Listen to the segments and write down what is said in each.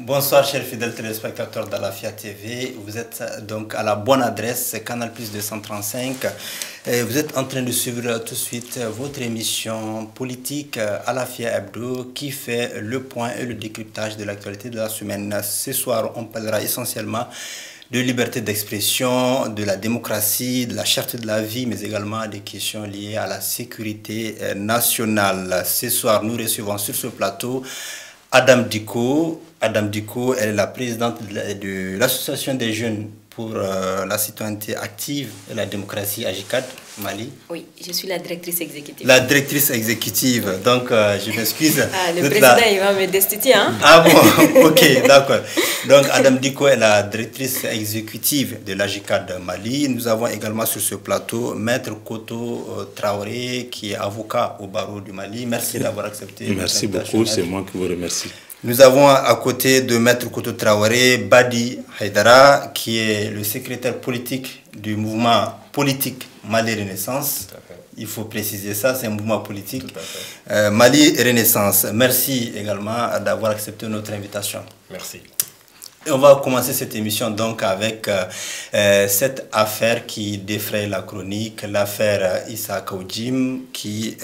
Bonsoir chers fidèles téléspectateurs d'Alafia TV, vous êtes donc à la bonne adresse, Canal Plus 235. Vous êtes en train de suivre tout de suite votre émission politique Alafia Hebdo qui fait le point et le décryptage de l'actualité de la semaine. Ce soir, on parlera essentiellement de liberté d'expression, de la démocratie, de la charte de la vie, mais également des questions liées à la sécurité nationale. Ce soir, nous recevons sur ce plateau Adam Dicko. Adam Dicko, elle est la présidente de l'Association des jeunes pour la citoyenneté active et la démocratie AJICAD, Mali. Oui, je suis la directrice exécutive. La directrice exécutive, donc je m'excuse. Le président, il va me destituer, hein? Ah bon, ok, d'accord. Donc Adam Dicko est la directrice exécutive de l'AJICAD Mali. Nous avons également sur ce plateau Maître Koto Traoré, qui est avocat au barreau du Mali. Merci d'avoir accepté. Merci beaucoup, c'est moi qui vous remercie. Nous avons à côté de Maître Koto Traoré, Badi Haidara, qui est le secrétaire politique du mouvement politique Mali Renaissance. Il faut préciser ça, c'est un mouvement politique. Mali Renaissance. Merci également d'avoir accepté notre invitation. Merci. Et on va commencer cette émission donc avec cette affaire qui défraye la chronique, l'affaire Issa Kaoudjim qui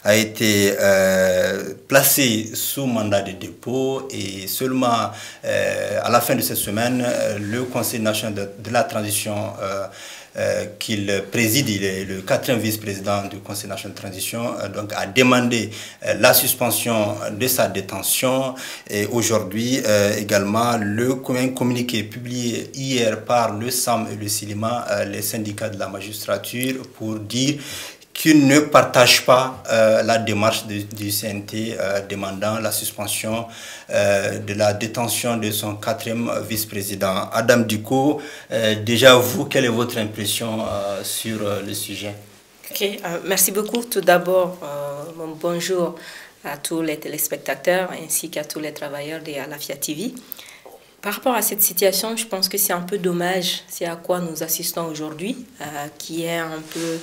a été placée sous mandat de dépôt et seulement à la fin de cette semaine, le Conseil national de la transition qu'il préside, il est le 4e vice-président du Conseil national de transition, donc a demandé la suspension de sa détention et aujourd'hui également le communiqué publié hier par le SAM et le SILIMA, les syndicats de la magistrature, pour dire qu'ils ne partagent pas la démarche du CNT demandant la suspension de la détention de son 4e vice-président. Adam Dicko, déjà vous, quelle est votre impression sur le sujet? Ok, merci beaucoup. Tout d'abord, bonjour à tous les téléspectateurs ainsi qu'à tous les travailleurs de Alafia TV. Par rapport à cette situation, je pense que c'est un peu dommage, c'est à quoi nous assistons aujourd'hui, qui est un peu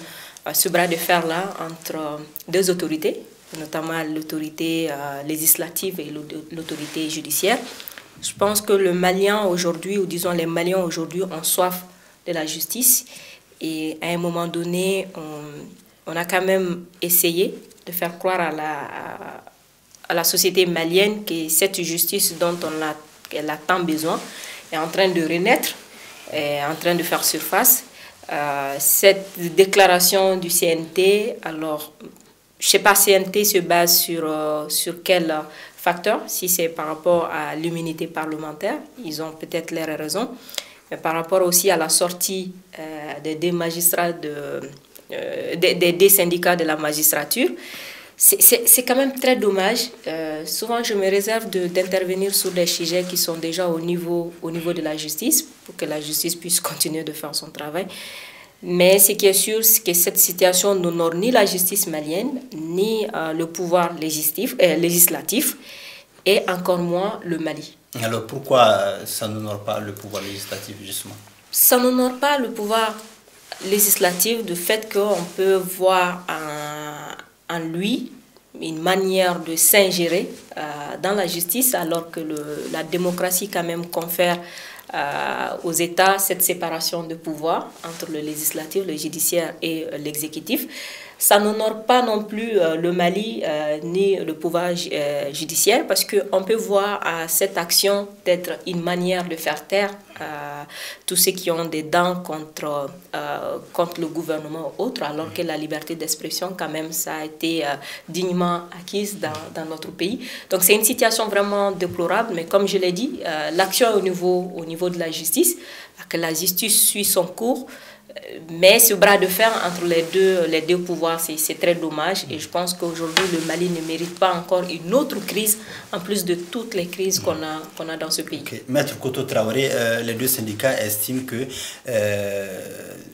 ce bras de fer-là entre deux autorités, notamment l'autorité législative et l'autorité judiciaire. Je pense que le Malien aujourd'hui, ou disons les Maliens aujourd'hui, ont soif de la justice. Et à un moment donné, on a quand même essayé de faire croire à la société malienne que cette justice dont elle a tant besoin est en train de renaître, est en train de faire surface. Cette déclaration du CNT, alors je ne sais pas, CNT se base sur quel facteur, si c'est par rapport à l'immunité parlementaire, ils ont peut-être leurs raisons, mais par rapport aussi à la sortie des deux magistrats, des syndicats de la magistrature, c'est quand même très dommage. Souvent, je me réserve d'intervenir sur des sujets qui sont déjà au niveau de la justice, pour que la justice puisse continuer de faire son travail. Mais ce qui est sûr, c'est que cette situation n'honore ni la justice malienne, ni le pouvoir législatif, et encore moins le Mali. Alors pourquoi ça n'honore pas le pouvoir législatif, justement? Ça n'honore pas le pouvoir législatif du fait qu'on peut voir en lui une manière de s'ingérer dans la justice, alors que la démocratie quand même confère aux États cette séparation de pouvoir entre le législatif, le judiciaire et l'exécutif. Ça n'honore pas non plus le Mali ni le pouvoir judiciaire, parce qu'on peut voir cette action d'être une manière de faire taire tous ceux qui ont des dents contre le gouvernement ou autre, alors que la liberté d'expression, quand même, ça a été dignement acquise dans notre pays. Donc c'est une situation vraiment déplorable, mais comme je l'ai dit, l'action au niveau de la justice, que la justice suit son cours. Mais ce bras de fer entre les deux pouvoirs, c'est très dommage. Et je pense qu'aujourd'hui, le Mali ne mérite pas encore une autre crise, en plus de toutes les crises qu'on a dans ce pays. Okay. Maître Koto Traoré, les deux syndicats estiment que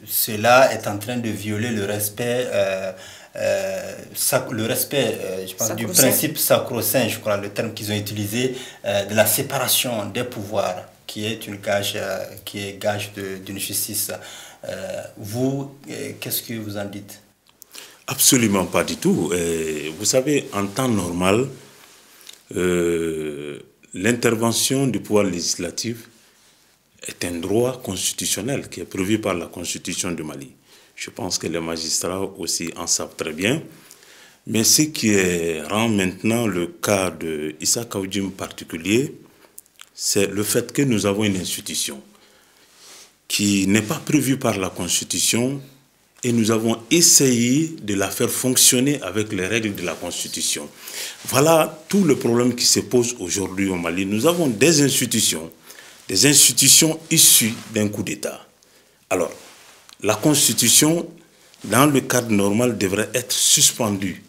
cela est en train de violer le respect... je pense, du principe sacro-saint, je crois, le terme qu'ils ont utilisé, de la séparation des pouvoirs, qui est gage d'une justice. Vous, qu'est-ce que vous en dites? Absolument pas du tout. Vous savez, en temps normal, l'intervention du pouvoir législatif est un droit constitutionnel qui est prévu par la Constitution du Mali. Je pense que les magistrats aussi en savent très bien. Mais ce qui rend maintenant le cas de Issa Kaoudim particulier, c'est le fait que nous avons une institution qui n'est pas prévue par la Constitution et nous avons essayé de la faire fonctionner avec les règles de la Constitution. Voilà tout le problème qui se pose aujourd'hui au Mali. Nous avons des institutions issues d'un coup d'État. Alors, la Constitution, dans le cadre normal, devrait être suspendue.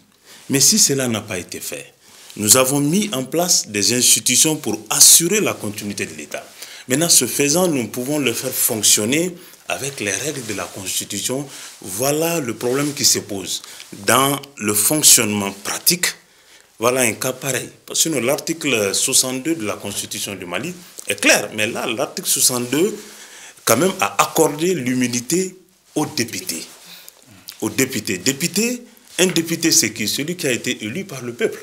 Mais si cela n'a pas été fait, nous avons mis en place des institutions pour assurer la continuité de l'État. Maintenant, ce faisant, nous pouvons le faire fonctionner avec les règles de la Constitution. Voilà le problème qui se pose. Dans le fonctionnement pratique, voilà un cas pareil. Parce que l'article 62 de la Constitution du Mali est clair. Mais là, l'article 62, quand même, a accordé l'immunité aux députés. Aux députés. Un député, c'est qui? Celui qui a été élu par le peuple.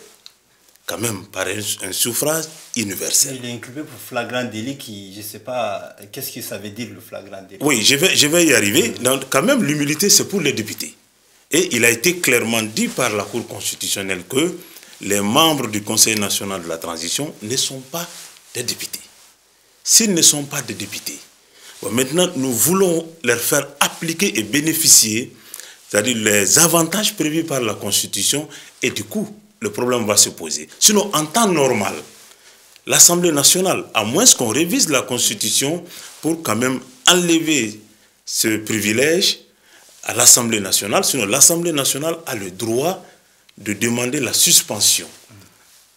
Quand même, par un suffrage universel. Il est inculpé pour flagrant délit qui, je ne sais pas, qu'est-ce que ça veut dire le flagrant délit? Oui, je vais y arriver. Donc, quand même, l'immunité, c'est pour les députés. Et il a été clairement dit par la Cour constitutionnelle que les membres du Conseil national de la transition ne sont pas des députés. S'ils ne sont pas des députés, bon, maintenant, nous voulons leur faire appliquer et bénéficier, c'est-à-dire les avantages prévus par la Constitution, et du coup, le problème va se poser. Sinon, en temps normal, l'Assemblée nationale, à moins qu'on révise la Constitution pour quand même enlever ce privilège à l'Assemblée nationale, sinon l'Assemblée nationale a le droit de demander la suspension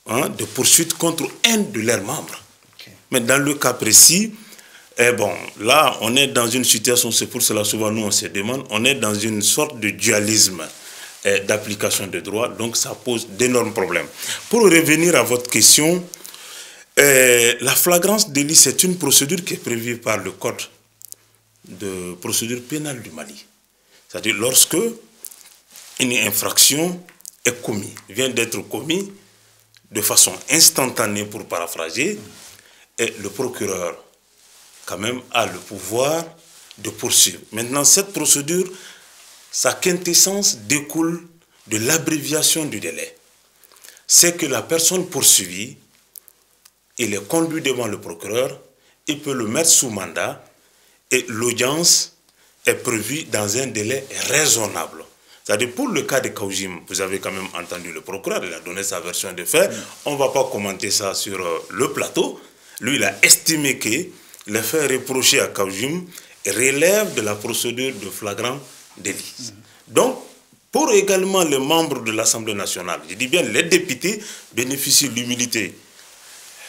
de poursuite contre un de leurs membres. Okay. Mais dans le cas précis, bon, là, on est dans une situation, c'est pour cela souvent nous on se demande, on est dans une sorte de dualisme d'application des droits, donc ça pose d'énormes problèmes. Pour revenir à votre question, la flagrance délit, c'est une procédure qui est prévue par le Code de procédure pénale du Mali. C'est-à-dire lorsque une infraction est commise, vient d'être commise de façon instantanée, pour paraphraser, et le procureur quand même a le pouvoir de poursuivre. Maintenant, cette procédure, sa quintessence découle de l'abréviation du délai. C'est que la personne poursuivie, il est conduit devant le procureur, il peut le mettre sous mandat et l'audience est prévue dans un délai raisonnable. C'est-à-dire pour le cas de Kaoudim, vous avez quand même entendu le procureur, il a donné sa version des faits. On ne va pas commenter ça sur le plateau. Lui, il a estimé que les faits reprochés à Kaoudim relèvent de la procédure de flagrant délit. Donc, pour également les membres de l'Assemblée nationale, je dis bien les députés bénéficient de l'immunité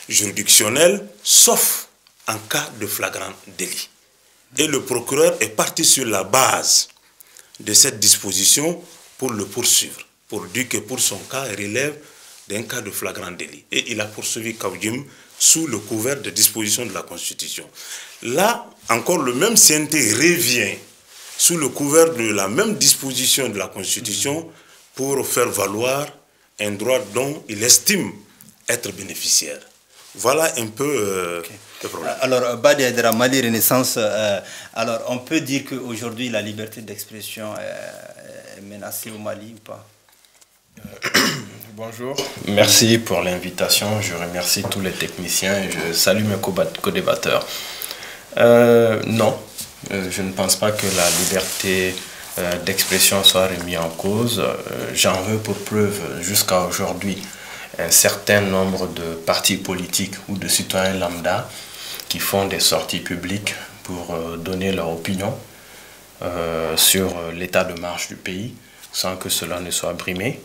juridictionnelle, sauf en cas de flagrant délit. Et le procureur est parti sur la base de cette disposition pour le poursuivre, pour dire que pour son cas, il relève d'un cas de flagrant délit. Et il a poursuivi Kaoudim sous le couvert des dispositions de la Constitution. Là, encore, le même CNT revient sous le couvert de la même disposition de la Constitution pour faire valoir un droit dont il estime être bénéficiaire. Voilà un peu le problème. Alors, Badi Aïdara, Mali Renaissance, alors on peut dire qu'aujourd'hui la liberté d'expression est menacée au Mali ou pas? Bonjour, merci pour l'invitation, je remercie tous les techniciens et je salue mes co-débatteurs. Non, je ne pense pas que la liberté d'expression soit remise en cause. J'en veux pour preuve jusqu'à aujourd'hui un certain nombre de partis politiques ou de citoyens lambda qui font des sorties publiques pour donner leur opinion sur l'état de marche du pays sans que cela ne soit brimé.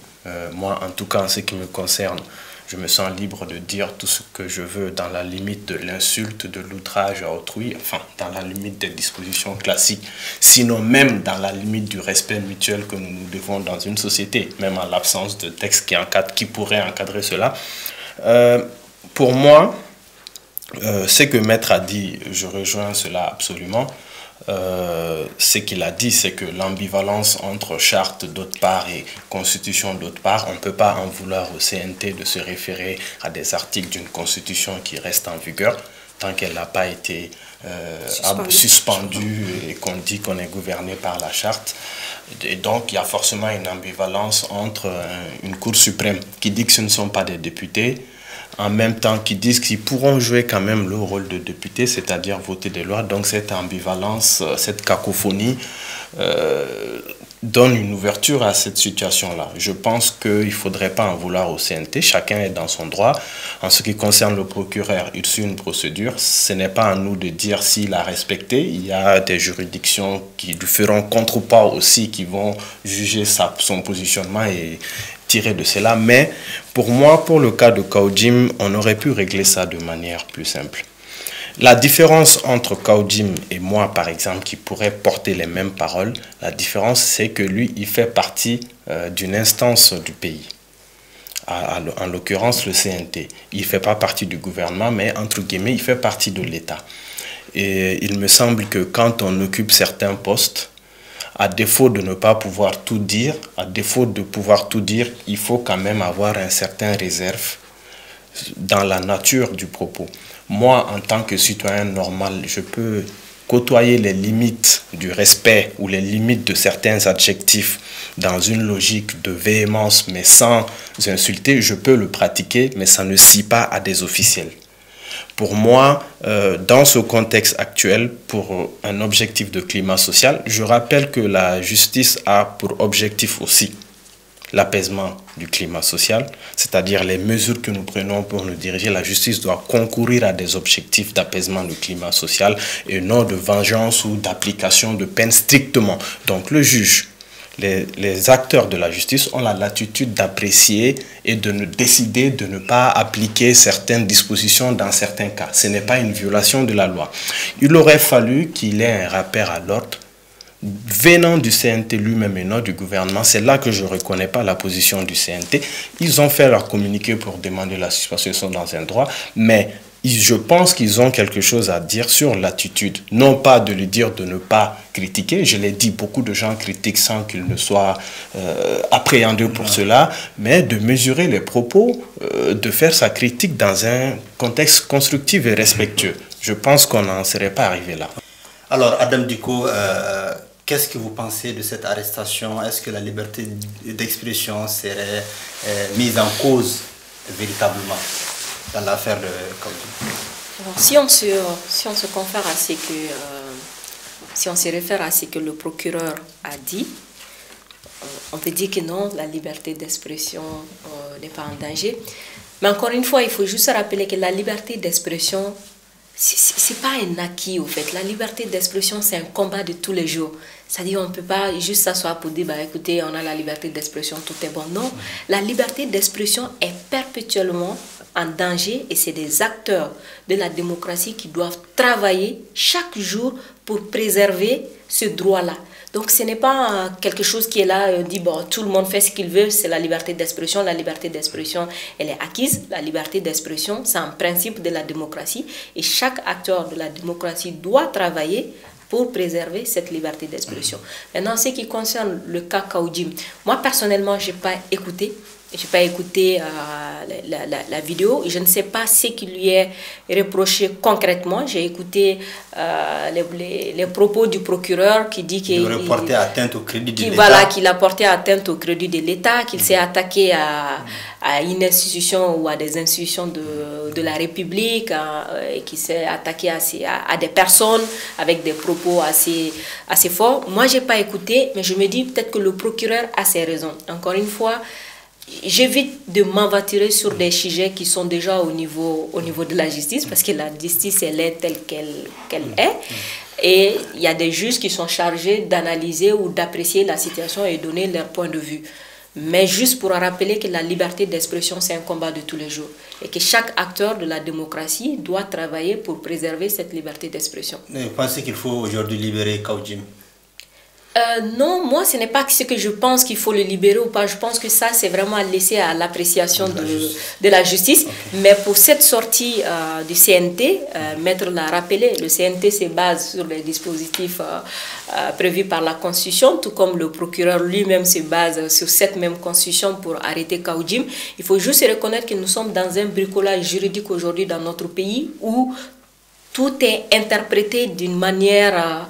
Moi, en tout cas, en ce qui me concerne, je me sens libre de dire tout ce que je veux dans la limite de l'insulte, de l'outrage à autrui, enfin, dans la limite des dispositions classiques, sinon même dans la limite du respect mutuel que nous nous devons dans une société, même en l'absence de texte qui pourrait encadrer cela. Pour moi, ce que Maître a dit, je rejoins cela absolument. ce qu'il a dit, c'est que l'ambivalence entre charte d'autre part et constitution d'autre part, on ne peut pas en vouloir au CNT de se référer à des articles d'une constitution qui reste en vigueur tant qu'elle n'a pas été suspendue et qu'on dit qu'on est gouverné par la charte. Et donc, il y a forcément une ambivalence entre une Cour suprême qui dit que ce ne sont pas des députés, en même temps qu'ils disent qu'ils pourront jouer quand même le rôle de député, c'est-à-dire voter des lois. Donc cette ambivalence, cette cacophonie donne une ouverture à cette situation-là. Je pense qu'il ne faudrait pas en vouloir au CNT, chacun est dans son droit. En ce qui concerne le procureur, il suit une procédure. Ce n'est pas à nous de dire s'il a respecté. Il y a des juridictions qui lui feront contre ou pas aussi, qui vont juger son positionnement et tirer de cela. Mais pour moi, pour le cas de Khaoudjim, on aurait pu régler ça de manière plus simple. La différence entre Khaoudjim et moi, par exemple, qui pourrait porter les mêmes paroles, la différence, c'est que lui, il fait partie d'une instance du pays. En l'occurrence, le CNT. Il ne fait pas partie du gouvernement, mais entre guillemets, il fait partie de l'État. Et il me semble que quand on occupe certains postes, à défaut de ne pas pouvoir tout dire, il faut quand même avoir un certain réserve dans la nature du propos. Moi, en tant que citoyen normal, je peux côtoyer les limites du respect ou les limites de certains adjectifs dans une logique de véhémence, mais sans insulter. Je peux le pratiquer, mais ça ne scie pas à des officiels. Pour moi, dans ce contexte actuel, pour un objectif de climat social, je rappelle que la justice a pour objectif aussi l'apaisement du climat social, c'est-à-dire les mesures que nous prenons pour nous diriger. La justice doit concourir à des objectifs d'apaisement du climat social et non de vengeance ou d'application de peine strictement. Donc le juge, les acteurs de la justice ont la latitude d'apprécier et de décider de ne pas appliquer certaines dispositions dans certains cas. Ce n'est pas une violation de la loi. Il aurait fallu qu'il ait un rappel à l'ordre venant du CNT lui-même et non du gouvernement. C'est là que je ne reconnais pas la position du CNT. Ils ont fait leur communiqué pour demander la suspension, ils sont dans un droit, mais je pense qu'ils ont quelque chose à dire sur l'attitude. Non pas de lui dire de ne pas critiquer, je l'ai dit, beaucoup de gens critiquent sans qu'ils ne soient appréhendés pour cela, mais de mesurer les propos, de faire sa critique dans un contexte constructif et respectueux. Je pense qu'on n'en serait pas arrivé là. Alors, Adam Dicko, qu'est-ce que vous pensez de cette arrestation? Est-ce que la liberté d'expression serait mise en cause véritablement dans l'affaire de Khaoudjim? Si on se confère à ce que, si on se réfère à ce que le procureur a dit, on peut dire que non, la liberté d'expression n'est pas en danger. Mais encore une fois, il faut juste rappeler que la liberté d'expression, c'est pas un acquis au fait. La liberté d'expression, c'est un combat de tous les jours. C'est-à-dire, on ne peut pas juste s'asseoir pour dire, bah, écoutez, on a la liberté d'expression, tout est bon. Non, la liberté d'expression est perpétuellement en danger et c'est des acteurs de la démocratie qui doivent travailler chaque jour pour préserver ce droit-là. Donc ce n'est pas quelque chose qui est là, dit bon, tout le monde fait ce qu'il veut, c'est la liberté d'expression. La liberté d'expression, elle est acquise. La liberté d'expression, c'est un principe de la démocratie et chaque acteur de la démocratie doit travailler pour préserver cette liberté d'expression. Maintenant, ce qui concerne le cas Khaoudjim, moi personnellement, je n'ai pas écouté. Je n'ai pas écouté la vidéo. Je ne sais pas ce qui lui est reproché concrètement. J'ai écouté les propos du procureur qui dit qu'il a porté atteinte au crédit de l'État. Voilà, qu'il a porté atteinte au crédit de l'État, qu'il s'est attaqué à une institution ou à des institutions de la République, et qu'il s'est attaqué à des personnes avec des propos assez forts. Moi, je n'ai pas écouté, mais je me dis peut-être que le procureur a ses raisons. Encore une fois, j'évite de m'aventurer sur des sujets qui sont déjà au niveau de la justice, parce que la justice, elle est telle qu'elle est. Et il y a des juges qui sont chargés d'analyser ou d'apprécier la situation et donner leur point de vue. Mais juste pour rappeler que la liberté d'expression, c'est un combat de tous les jours. Et que chaque acteur de la démocratie doit travailler pour préserver cette liberté d'expression. Vous pensez qu'il faut aujourd'hui libérer Khaoudjim? Non, moi, ce n'est pas ce que je pense qu'il faut le libérer ou pas. Je pense que ça, c'est vraiment à laisser à l'appréciation de la justice. Okay. Mais pour cette sortie du CNT, Maître l'a rappelé, le CNT se base sur les dispositifs prévus par la Constitution, tout comme le procureur lui-même se base sur cette même Constitution pour arrêter Khaoudjim. Il faut juste reconnaître que nous sommes dans un bricolage juridique aujourd'hui dans notre pays où tout est interprété d'une manière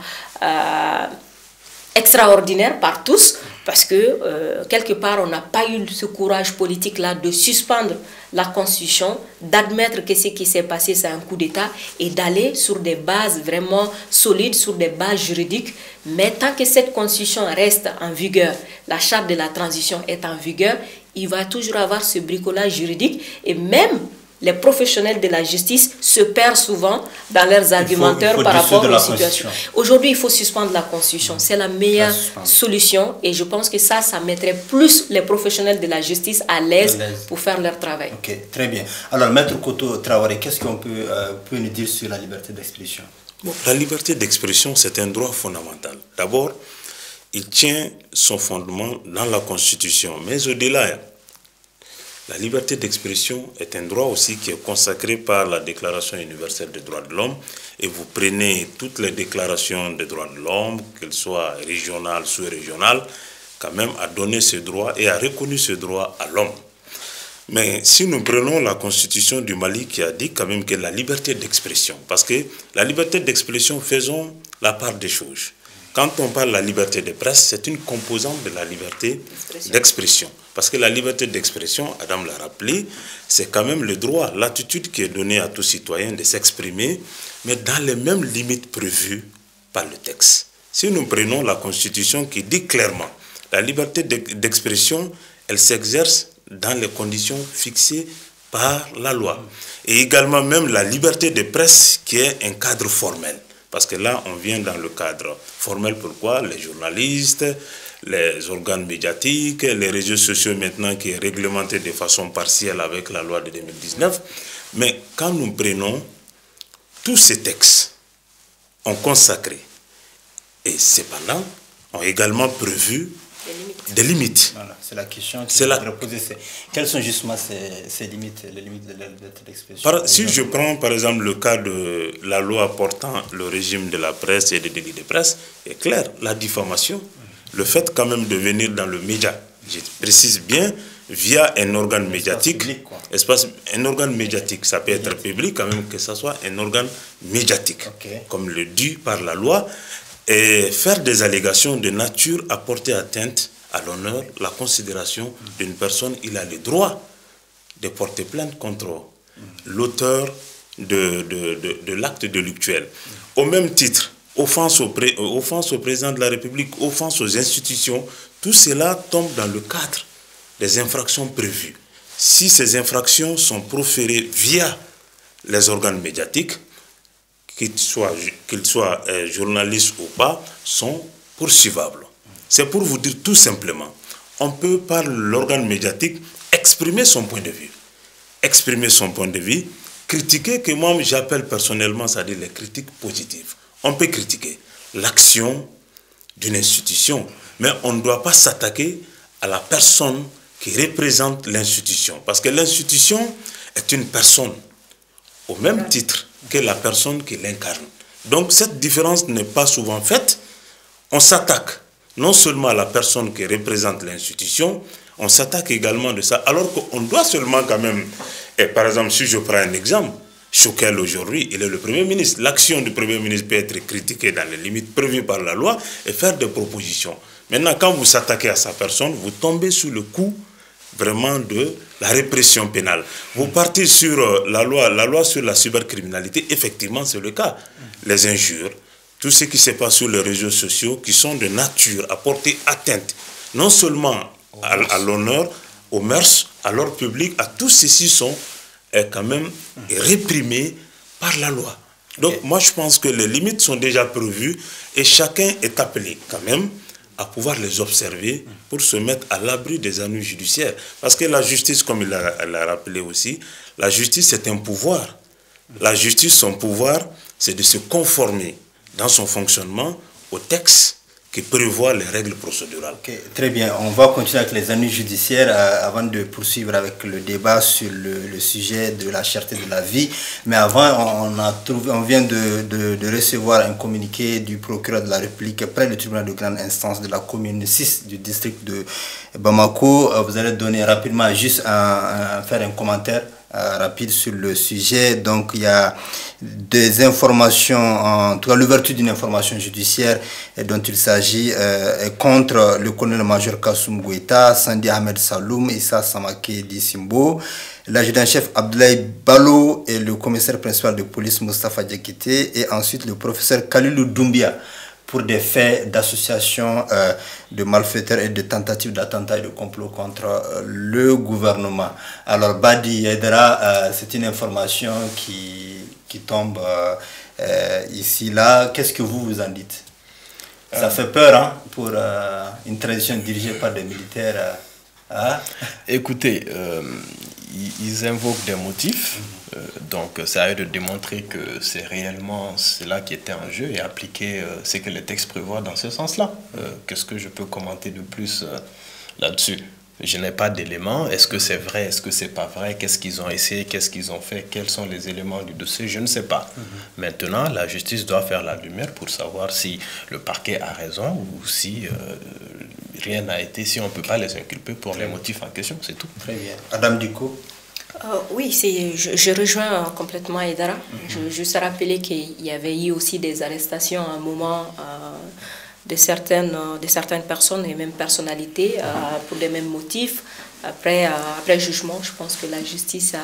extraordinaire par tous, parce que quelque part on n'a pas eu ce courage politique là de suspendre la Constitution, d'admettre que ce qui s'est passé c'est un coup d'État et d'aller sur des bases vraiment solides, sur des bases juridiques. Mais tant que cette Constitution reste en vigueur, la charte de la transition est en vigueur, il va toujours avoir ce bricolage juridique et même les professionnels de la justice se perdent souvent dans leurs argumentaires par rapport aux situations. Aujourd'hui, il faut suspendre la Constitution. C'est la meilleure solution et je pense que ça mettrait plus les professionnels de la justice à l'aise pour faire leur travail. Ok, très bien. Alors, Maître Koto Traoré, qu'est-ce qu'on peut nous dire sur la liberté d'expression? Bon, la liberté d'expression, c'est un droit fondamental. D'abord, il tient son fondement dans la Constitution, mais au-delà, la liberté d'expression est un droit aussi qui est consacré par la Déclaration universelle des droits de l'homme. Et vous prenez toutes les déclarations des droits de l'homme, qu'elles soient régionales, sous-régionales, quand même a donné ce droit et a reconnu ce droit à l'homme. Mais si nous prenons la Constitution du Mali qui a dit quand même que la liberté d'expression, parce que la liberté d'expression, faisons la part des choses. Quand on parle de la liberté de presse, c'est une composante de la liberté d'expression. Parce que la liberté d'expression, Adam l'a rappelé, c'est quand même le droit, l'attitude qui est donnée à tout citoyen de s'exprimer, mais dans les mêmes limites prévues par le texte. Si nous prenons la Constitution qui dit clairement, la liberté d'expression, elle s'exerce dans les conditions fixées par la loi. Et également même la liberté de presse qui est un cadre formel. Parce que là, on vient dans le cadre formel. Pourquoi? Les journalistes, les organes médiatiques, les réseaux sociaux maintenant qui est réglementé de façon partielle avec la loi de 2019. Mais quand nous prenons tous ces textes, ont consacré et cependant ont également prévu des limites. Voilà, c'est la question que je voudrais poser. Quelles sont justement ces limites, les limites de la liberté d'expression? Si je prends par exemple le cas de la loi portant le régime de la presse et des délits de presse, est clair, la diffamation, le fait quand même de venir dans le média, je précise bien, via un organe médiatique, un organe médiatique, ça peut être public quand même, que ce soit un organe médiatique, comme le dit par la loi, et faire des allégations de nature à porter atteinte à l'honneur, la considération d'une personne. Il a le droit de porter plainte contre l'auteur de l'acte délictuel. Au même titre, offense au président de la République, offense aux institutions, tout cela tombe dans le cadre des infractions prévues. Si ces infractions sont proférées via les organes médiatiques, qu'ils soient journalistes ou pas, sont poursuivables. C'est pour vous dire tout simplement, on peut par l'organe médiatique exprimer son point de vue. Exprimer son point de vue, critiquer, que moi j'appelle personnellement, c'est-à-dire les critiques positives. On peut critiquer l'action d'une institution, mais on ne doit pas s'attaquer à la personne qui représente l'institution. Parce que l'institution est une personne, au même titre que la personne qui l'incarne. Donc cette différence n'est pas souvent faite. On s'attaque non seulement à la personne qui représente l'institution, on s'attaque également de ça, alors qu'on doit seulement quand même, et par exemple si je prends un exemple, Choukel aujourd'hui, il est le Premier ministre. L'action du Premier ministre peut être critiquée dans les limites prévues par la loi et faire des propositions. Maintenant, quand vous s'attaquez à sa personne, vous tombez sous le coup vraiment de la répression pénale. Vous partez sur la loi sur la cybercriminalité, effectivement c'est le cas. Les injures, tout ce qui se passe sur les réseaux sociaux qui sont de nature à porter atteinte, non seulement à l'honneur, aux mœurs, à l'ordre public, à tous ceux-ci sont quand même réprimés par la loi. Donc moi je pense que les limites sont déjà prévues et chacun est appelé quand même à pouvoir les observer pour se mettre à l'abri des ennuis judiciaires. Parce que la justice, comme il l'a rappelé aussi, la justice c'est un pouvoir. La justice, son pouvoir, c'est de se conformer dans son fonctionnement aux textes qui prévoit les règles procédurales. Okay, très bien, on va continuer avec les ennuis judiciaires avant de poursuivre avec le débat sur le sujet de la cherté de la vie. Mais avant, on vient de recevoir un communiqué du procureur de la République près du tribunal de grande instance de la commune 6 du district de Bamako. Vous allez donner rapidement, juste faire un commentaire rapide sur le sujet. Donc il y a des informations, en tout cas l'ouverture d'une information judiciaire dont il s'agit contre le colonel-major Kassoum Goïta, Sandi Ahmed Saloum, Issa Samake Dissimbo, l'adjudant-chef Abdoulaye Balo et le commissaire principal de police Moustapha Diakité, et ensuite le professeur Kalilou Doumbia, pour des faits d'association de malfaiteurs et de tentatives d'attentat et de complot contre le gouvernement. Alors Badi Yedra, c'est une information qui tombe ici, là. Qu'est-ce que vous en dites? Ça fait peur, hein, pour une transition dirigée par des militaires. Hein? Écoutez, ils invoquent des motifs, donc c'est à eux de démontrer que c'est réellement cela qui était en jeu et appliquer ce que les textes prévoient dans ce sens-là. Qu'est-ce que je peux commenter de plus là-dessus? Je n'ai pas d'éléments. Est-ce que c'est vrai? Est-ce que c'est pas vrai? Qu'est-ce qu'ils ont essayé? Qu'est-ce qu'ils ont fait? Quels sont les éléments du dossier? Je ne sais pas. Maintenant, la justice doit faire la lumière pour savoir si le parquet a raison ou si rien n'a été, si on ne peut pas les inculper pour les motifs en question, c'est tout. Très bien. Adam Diko. Oui, je rejoins complètement Aïdara. Je veux juste rappeler qu'il y avait eu aussi des arrestations à un moment de certaines personnes et même personnalités pour les mêmes motifs. Après jugement, je pense que la justice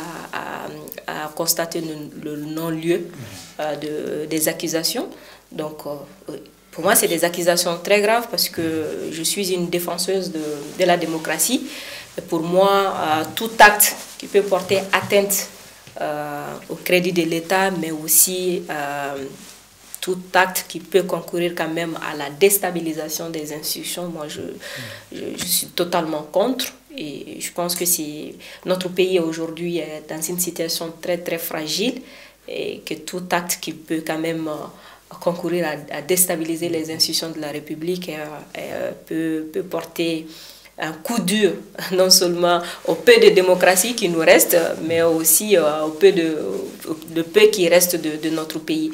a constaté le non-lieu des accusations. Donc, pour moi, c'est des accusations très graves parce que je suis une défenseuse de la démocratie. Et pour moi, tout acte qui peut porter atteinte au crédit de l'État, mais aussi tout acte qui peut concourir quand même à la déstabilisation des institutions, moi je suis totalement contre. Et je pense que notre pays aujourd'hui est dans une situation très très fragile et que tout acte qui peut quand même concourir à déstabiliser les institutions de la République peut porter un coup dur, non seulement au peu de démocratie qui nous reste, mais aussi au peu qui reste de notre pays.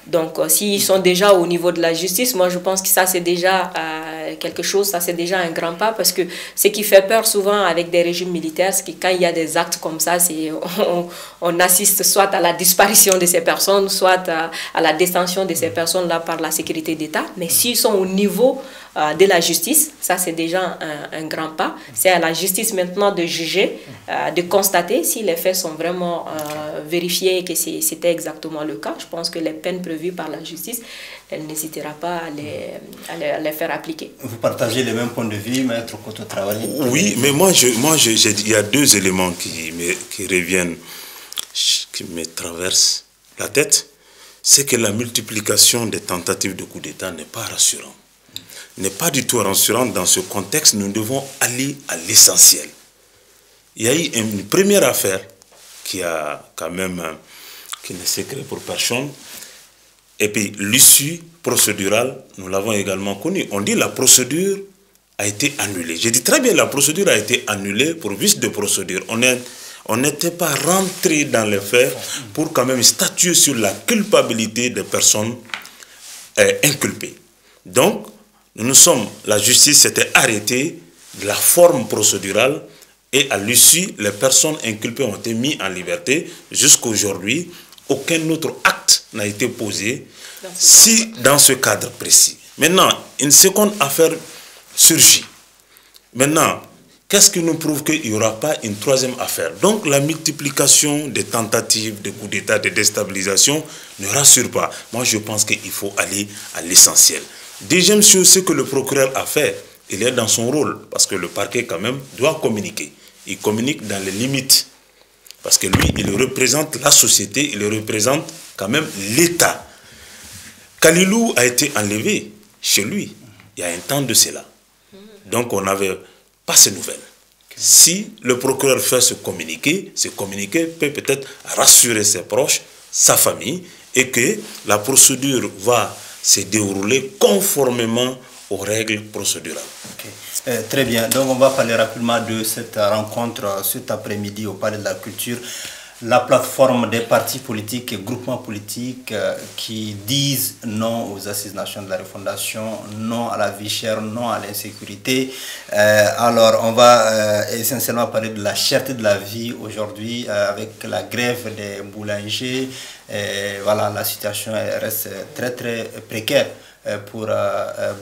Donc, s'ils sont déjà au niveau de la justice, moi je pense que ça c'est déjà quelque chose, ça c'est déjà un grand pas, parce que ce qui fait peur souvent avec des régimes militaires, c'est que quand il y a des actes comme ça, on assiste soit à la disparition de ces personnes, soit à la détention de ces personnes-là par la sécurité d'État. Mais s'ils sont au niveau de la justice, ça c'est déjà un grand pas. C'est à la justice maintenant de juger, de constater si les faits sont vraiment vérifiés et que c'était exactement le cas. Je pense que les peines prévues par la justice, elle n'hésitera pas à les faire appliquer. Vous partagez les mêmes points de vue, Maître Koto Traoré? Oui, mais il y a deux éléments qui reviennent, qui me traversent la tête. C'est que la multiplication des tentatives de coup d'État n'est pas rassurante. N'est pas du tout rassurant. Dans ce contexte, nous devons aller à l'essentiel. Il y a eu une première affaire qui n'est secret pour personne. Et puis l'issue procédurale, nous l'avons également connue. On dit la procédure a été annulée. Je dis très bien, la procédure a été annulée pour vice de procédure. On n'était pas rentré dans les faits pour quand même statuer sur la culpabilité des personnes inculpées. Donc, la justice s'était arrêtée de la forme procédurale et à l'issue, les personnes inculpées ont été mises en liberté. Jusqu'à aujourd'hui, aucun autre acte n'a été posé dans ce cadre précis. Maintenant, une seconde affaire surgit. Maintenant, qu'est-ce qui nous prouve qu'il n'y aura pas une troisième affaire? Donc, la multiplication des tentatives de coup d'État, de déstabilisation ne rassure pas. Moi, je pense qu'il faut aller à l'essentiel. Deuxième chose, ce que le procureur a fait, il est dans son rôle, parce que le parquet quand même doit communiquer. Il communique dans les limites, parce que lui, il représente la société, il représente quand même l'État. Kalilou a été enlevé chez lui, il y a un temps de cela. Donc on n'avait pas ces nouvelles. Si le procureur fait ce communiqué peut peut-être rassurer ses proches, sa famille, et que la procédure va se dérouler conformément aux règles procédurales. Okay. Très bien. Donc, on va parler rapidement de cette rencontre cet après-midi au Palais de la Culture. La plateforme des partis politiques et groupements politiques qui disent non aux assises nationales de la refondation, non à la vie chère, non à l'insécurité. Alors, on va essentiellement parler de la cherté de la vie aujourd'hui avec la grève des boulangers. Voilà, la situation reste très très précaire pour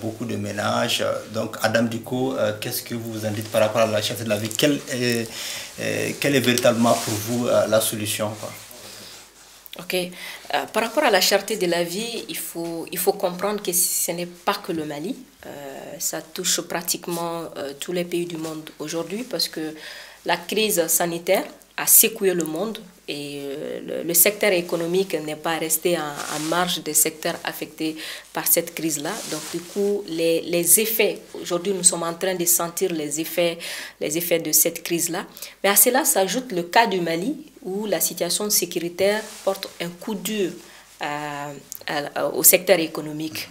beaucoup de ménages. Donc, Adam Diko, qu'est-ce que vous en dites par rapport à la cherté de la vie? Quelle est véritablement pour vous la solution, quoi? Ok. Par rapport à la cherté de la vie, il faut comprendre que ce n'est pas que le Mali. Ça touche pratiquement tous les pays du monde aujourd'hui parce que la crise sanitaire a secoué le monde et le secteur économique n'est pas resté en marge des secteurs affectés par cette crise-là. Donc du coup, les effets, aujourd'hui nous sommes en train de sentir les effets de cette crise-là. Mais à cela s'ajoute le cas du Mali où la situation sécuritaire porte un coup dur au secteur économique.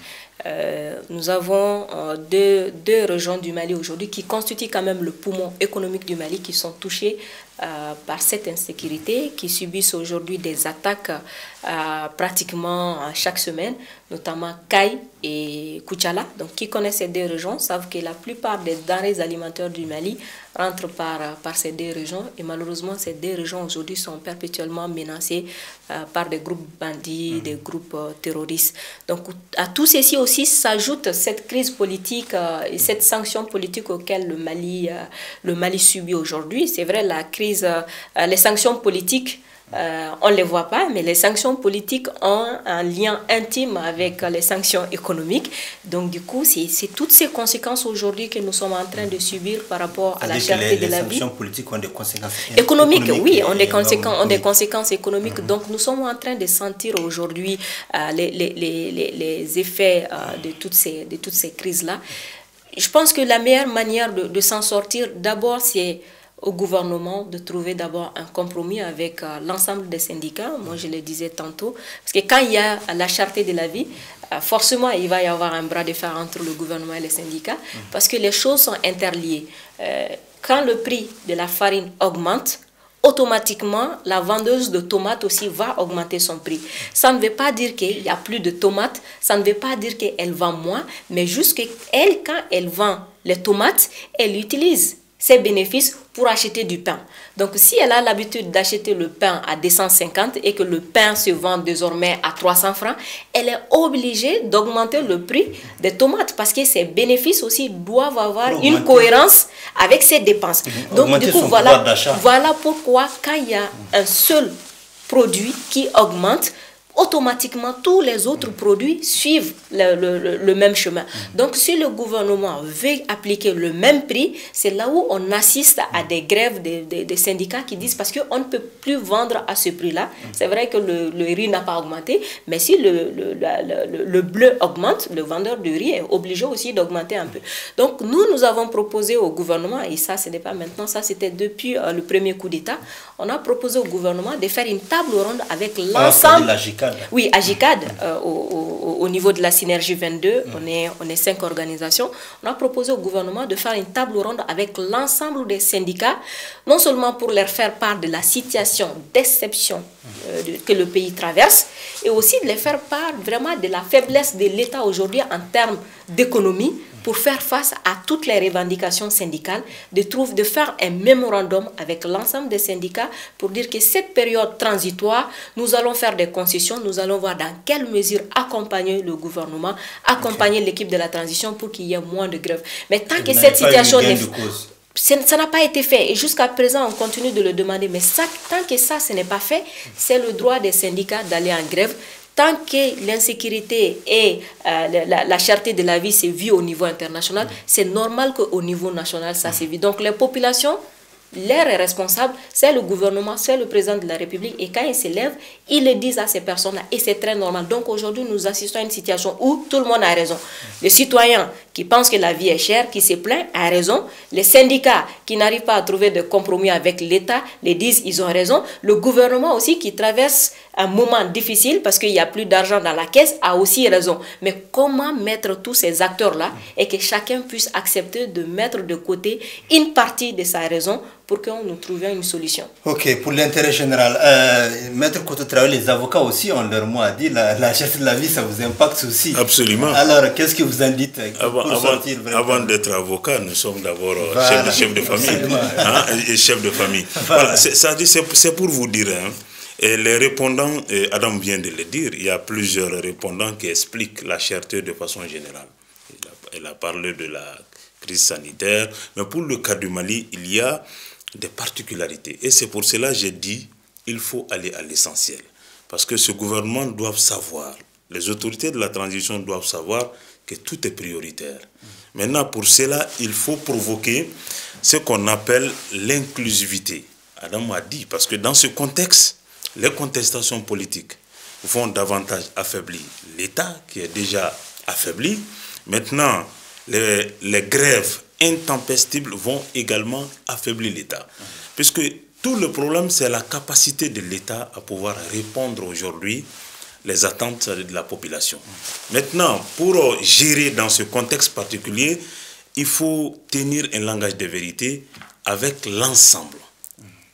Nous avons deux régions du Mali aujourd'hui qui constituent quand même le poumon économique du Mali qui sont touchées par cette insécurité, qui subissent aujourd'hui des attaques pratiquement chaque semaine, notamment Kay et Koutchala. Donc, qui connaissent ces deux régions savent que la plupart des denrées alimentaires du Mali rentrent par ces deux régions. Et malheureusement, ces deux régions aujourd'hui sont perpétuellement menacées par des groupes bandits, des groupes terroristes. Donc, à tout ceci aussi s'ajoute cette crise politique et cette sanction politique auquel le Mali subit aujourd'hui. C'est vrai, la crise, les sanctions politiques, on ne les voit pas, mais les sanctions politiques ont un lien intime avec les sanctions économiques. Donc du coup, c'est toutes ces conséquences aujourd'hui que nous sommes en train de subir par rapport à la cherté de la vie. Les sanctions politiques ont des conséquences économiques, oui, ont des conséquences économiques. Donc nous sommes en train de sentir aujourd'hui les effets de toutes ces crises-là. Je pense que la meilleure manière de s'en sortir, d'abord, c'est au gouvernement de trouver d'abord un compromis avec l'ensemble des syndicats. Moi, je le disais tantôt, parce que quand il y a la cherté de la vie, forcément, il va y avoir un bras de fer entre le gouvernement et les syndicats, parce que les choses sont interliées. Quand le prix de la farine augmente, automatiquement, la vendeuse de tomates aussi va augmenter son prix. Ça ne veut pas dire qu'il n'y a plus de tomates, ça ne veut pas dire qu'elle vend moins, mais juste qu'elle, quand elle vend les tomates, elle utilise ses bénéfices pour acheter du pain. Donc, si elle a l'habitude d'acheter le pain à 250 et que le pain se vend désormais à 300 francs, elle est obligée d'augmenter le prix des tomates parce que ses bénéfices aussi doivent avoir une cohérence avec ses dépenses. Donc, du coup, voilà pourquoi quand il y a un seul produit qui augmente, automatiquement, tous les autres produits suivent le même chemin. Donc, si le gouvernement veut appliquer le même prix, c'est là où on assiste à des grèves des syndicats qui disent parce qu'on ne peut plus vendre à ce prix-là. C'est vrai que le riz n'a pas augmenté, mais si le bleu augmente, le vendeur de riz est obligé aussi d'augmenter un peu. Donc, nous avons proposé au gouvernement, et ça, ce n'est pas maintenant, ça c'était depuis le premier coup d'État, on a proposé au gouvernement de faire une table ronde avec l'ensemble... Oui, à GICAD, au niveau de la Synergie 22, on est 5 organisations. On a proposé au gouvernement de faire une table ronde avec l'ensemble des syndicats, non seulement pour leur faire part de la situation d'exception que le pays traverse, et aussi de les faire part vraiment de la faiblesse de l'État aujourd'hui en termes d'économie, pour faire face à toutes les revendications syndicales, de faire un mémorandum avec l'ensemble des syndicats pour dire que cette période transitoire, nous allons faire des concessions, nous allons voir dans quelle mesure accompagner le gouvernement, accompagner l'équipe de la transition pour qu'il y ait moins de grèves. Mais tant que cette situation ça n'a pas été fait et jusqu'à présent on continue de le demander, mais tant que ça ce n'est pas fait, c'est le droit des syndicats d'aller en grève. Tant que l'insécurité et la cherté de la vie se vit au niveau international, c'est normal qu'au niveau national, ça se vit. Donc les populations L'air est responsable, c'est le gouvernement, c'est le président de la République. Et quand ils se lèvent, ils le disent à ces personnes-là. Et c'est très normal. Donc aujourd'hui, nous assistons à une situation où tout le monde a raison. Le citoyen qui pense que la vie est chère, qui se plaint, a raison. Les syndicats qui n'arrivent pas à trouver de compromis avec l'État, les disent ils ont raison. Le gouvernement aussi qui traverse un moment difficile parce qu'il n'y a plus d'argent dans la caisse a aussi raison. Mais comment mettre tous ces acteurs-là et que chacun puisse accepter de mettre de côté une partie de sa raison pour que nous trouvions une solution. Ok, pour l'intérêt général, Maître Koto-Traoré, les avocats aussi ont leur mot à dire, la cherté de la vie, ça vous impacte aussi. Absolument. Alors, qu'est-ce que vous en dites avant d'être avocat, nous sommes d'abord chefs de famille. Et chefs de famille. Voilà. C'est pour vous dire, et les répondants, Adam vient de le dire, il y a plusieurs répondants qui expliquent la cherté de façon générale. Il a parlé de la crise sanitaire, mais pour le cas du Mali, il y a des particularités. Et c'est pour cela que j'ai dit il faut aller à l'essentiel. Parce que ce gouvernement doit savoir, les autorités de la transition doivent savoir que tout est prioritaire. Maintenant, pour cela, il faut provoquer ce qu'on appelle l'inclusivité. Adam a dit, parce que dans ce contexte, les contestations politiques vont davantage affaiblir l'État, qui est déjà affaibli. Maintenant, les grèves intempestibles vont également affaiblir l'État. Puisque tout le problème, c'est la capacité de l'État à pouvoir répondre aujourd'hui les attentes de la population. Maintenant, pour gérer dans ce contexte particulier, il faut tenir un langage de vérité avec l'ensemble.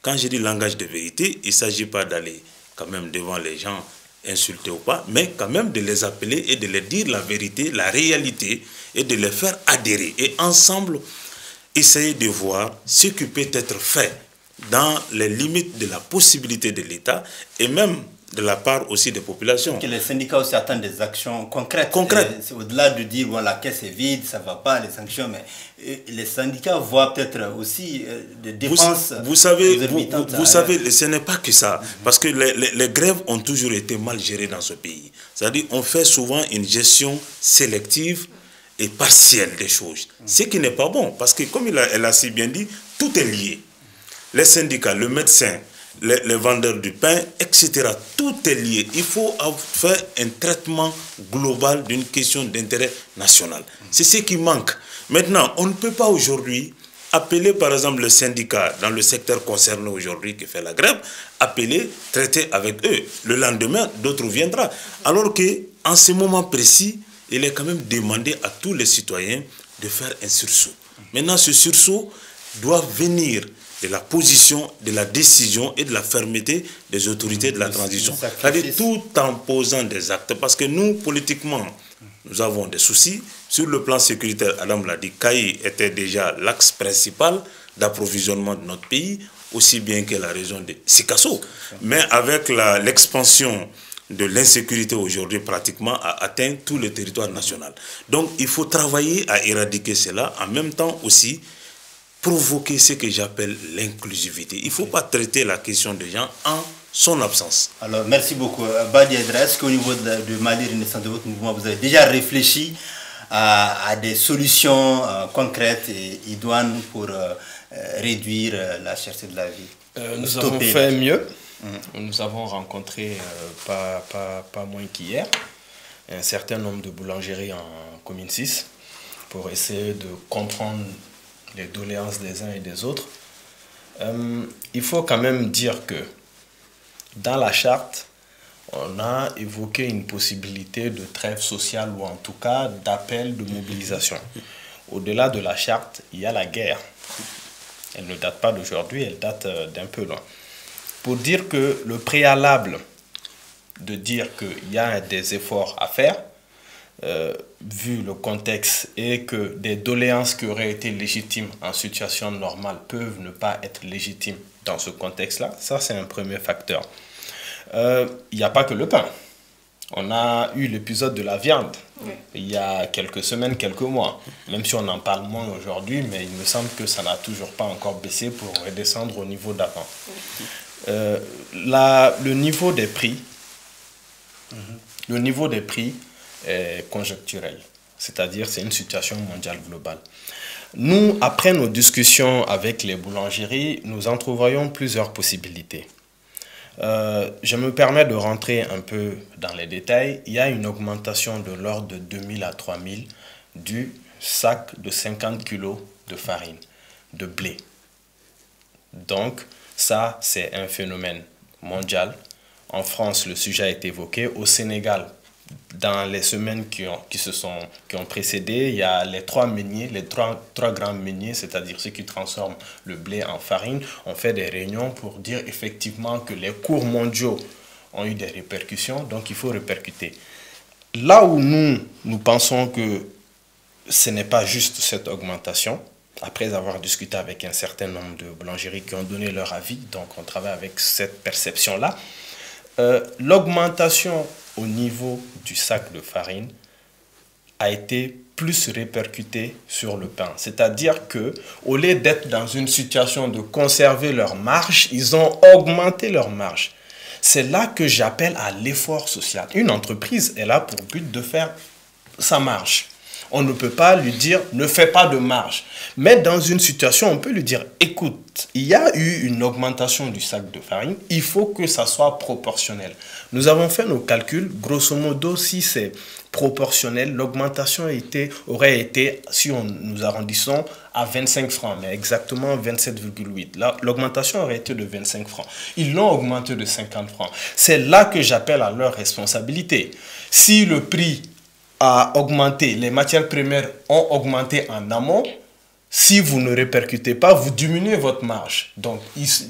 Quand je dis langage de vérité, il ne s'agit pas d'aller quand même devant les gens insulter ou pas, mais quand même de les appeler et de leur dire la vérité, la réalité, et de les faire adhérer. Et ensemble, essayer de voir ce qui peut être fait dans les limites de la possibilité de l'État et même de la part aussi des populations. Que les syndicats aussi attendent des actions concrètes. C'est au-delà de dire bon, la caisse est vide, ça ne va pas, les sanctions, mais les syndicats voient peut-être aussi des dépenses. Vous savez, ce n'est pas que ça. Parce que les grèves ont toujours été mal gérées dans ce pays. C'est-à-dire qu'on fait souvent une gestion sélective et partielle des choses. Ce qui n'est pas bon. Parce que comme elle a si bien dit, tout est lié. Les syndicats, le médecin, les vendeurs du pain, etc. Tout est lié. Il faut faire un traitement global d'une question d'intérêt national. C'est ce qui manque. Maintenant, on ne peut pas aujourd'hui appeler par exemple le syndicat dans le secteur concerné aujourd'hui qui fait la grève, appeler, traiter avec eux. Le lendemain, d'autres viendront. Alors qu'en ce moment précis, il est quand même demandé à tous les citoyens de faire un sursaut. Maintenant, ce sursaut doit venir de la position, de la décision et de la fermeté des autorités de la transition. C'est-à-dire tout en posant des actes. Parce que nous, politiquement, nous avons des soucis. Sur le plan sécuritaire, Adam l'a dit, Kaï était déjà l'axe principal d'approvisionnement de notre pays, aussi bien que la région de Sikasso. Mais avec l'expansion de l'insécurité aujourd'hui, pratiquement, a atteint tout le territoire national. Donc, il faut travailler à éradiquer cela, en même temps aussi, provoquer ce que j'appelle l'inclusivité. Il ne faut pas traiter la question des gens en son absence. Alors, merci beaucoup. Badi Aidara, est-ce qu'au niveau de Mali Renaissance de votre mouvement, vous avez déjà réfléchi à des solutions concrètes et idoines pour réduire la cherté de la vie? Nous avons fait mieux. Nous avons rencontré, pas moins qu'hier, un certain nombre de boulangeries en commune 6 pour essayer de comprendre les doléances des uns et des autres. Il faut quand même dire que dans la charte, on a évoqué une possibilité de trêve sociale ou en tout cas d'appel de mobilisation. Au-delà de la charte, il y a la guerre. Elle ne date pas d'aujourd'hui, elle date d'un peu loin. Pour dire que le préalable de dire qu'il y a des efforts à faire, vu le contexte et que des doléances qui auraient été légitimes en situation normale peuvent ne pas être légitimes dans ce contexte-là, ça c'est un premier facteur. Il n'y a pas que le pain. On a eu l'épisode de la viande il y a quelques semaines, quelques mois. Même si on en parle moins aujourd'hui, mais il me semble que ça n'a toujours pas encore baissé pour redescendre au niveau d'avant. Le niveau des prix, est conjoncturel, c'est-à-dire c'est une situation mondiale globale. Nous, après nos discussions avec les boulangeries, nous entrevoyons plusieurs possibilités. Je me permets de rentrer un peu dans les détails. Il y a une augmentation de l'ordre de 2000 à 3000 du sac de 50 kg de farine, de blé. Donc, ça, c'est un phénomène mondial. En France, le sujet a été évoqué. Au Sénégal, dans les semaines qui ont précédé, il y a les trois grands meuniers, c'est-à-dire ceux qui transforment le blé en farine, ont fait des réunions pour dire effectivement que les cours mondiaux ont eu des répercussions, donc il faut répercuter. Là où nous pensons que ce n'est pas juste cette augmentation, après avoir discuté avec un certain nombre de boulangeries qui ont donné leur avis, donc on travaille avec cette perception-là, l'augmentation au niveau du sac de farine a été plus répercutée sur le pain. C'est-à-dire que au lieu d'être dans une situation de conserver leur marge, ils ont augmenté leur marge. C'est là que j'appelle à l'effort social. Une entreprise est là pour but de faire sa marge. On ne peut pas lui dire « ne fais pas de marge ». Mais dans une situation, on peut lui dire « écoute, il y a eu une augmentation du sac de farine, il faut que ça soit proportionnel ». Nous avons fait nos calculs, grosso modo, si c'est proportionnel, l'augmentation aurait été, si nous arrondissons, à 25 francs, mais exactement 27,8. L'augmentation aurait été de 25 francs. Ils l'ont augmenté de 50 francs. C'est là que j'appelle à leur responsabilité. Si le prix a augmenté, les matières premières ont augmenté en amont, si vous ne répercutez pas, vous diminuez votre marge. Donc,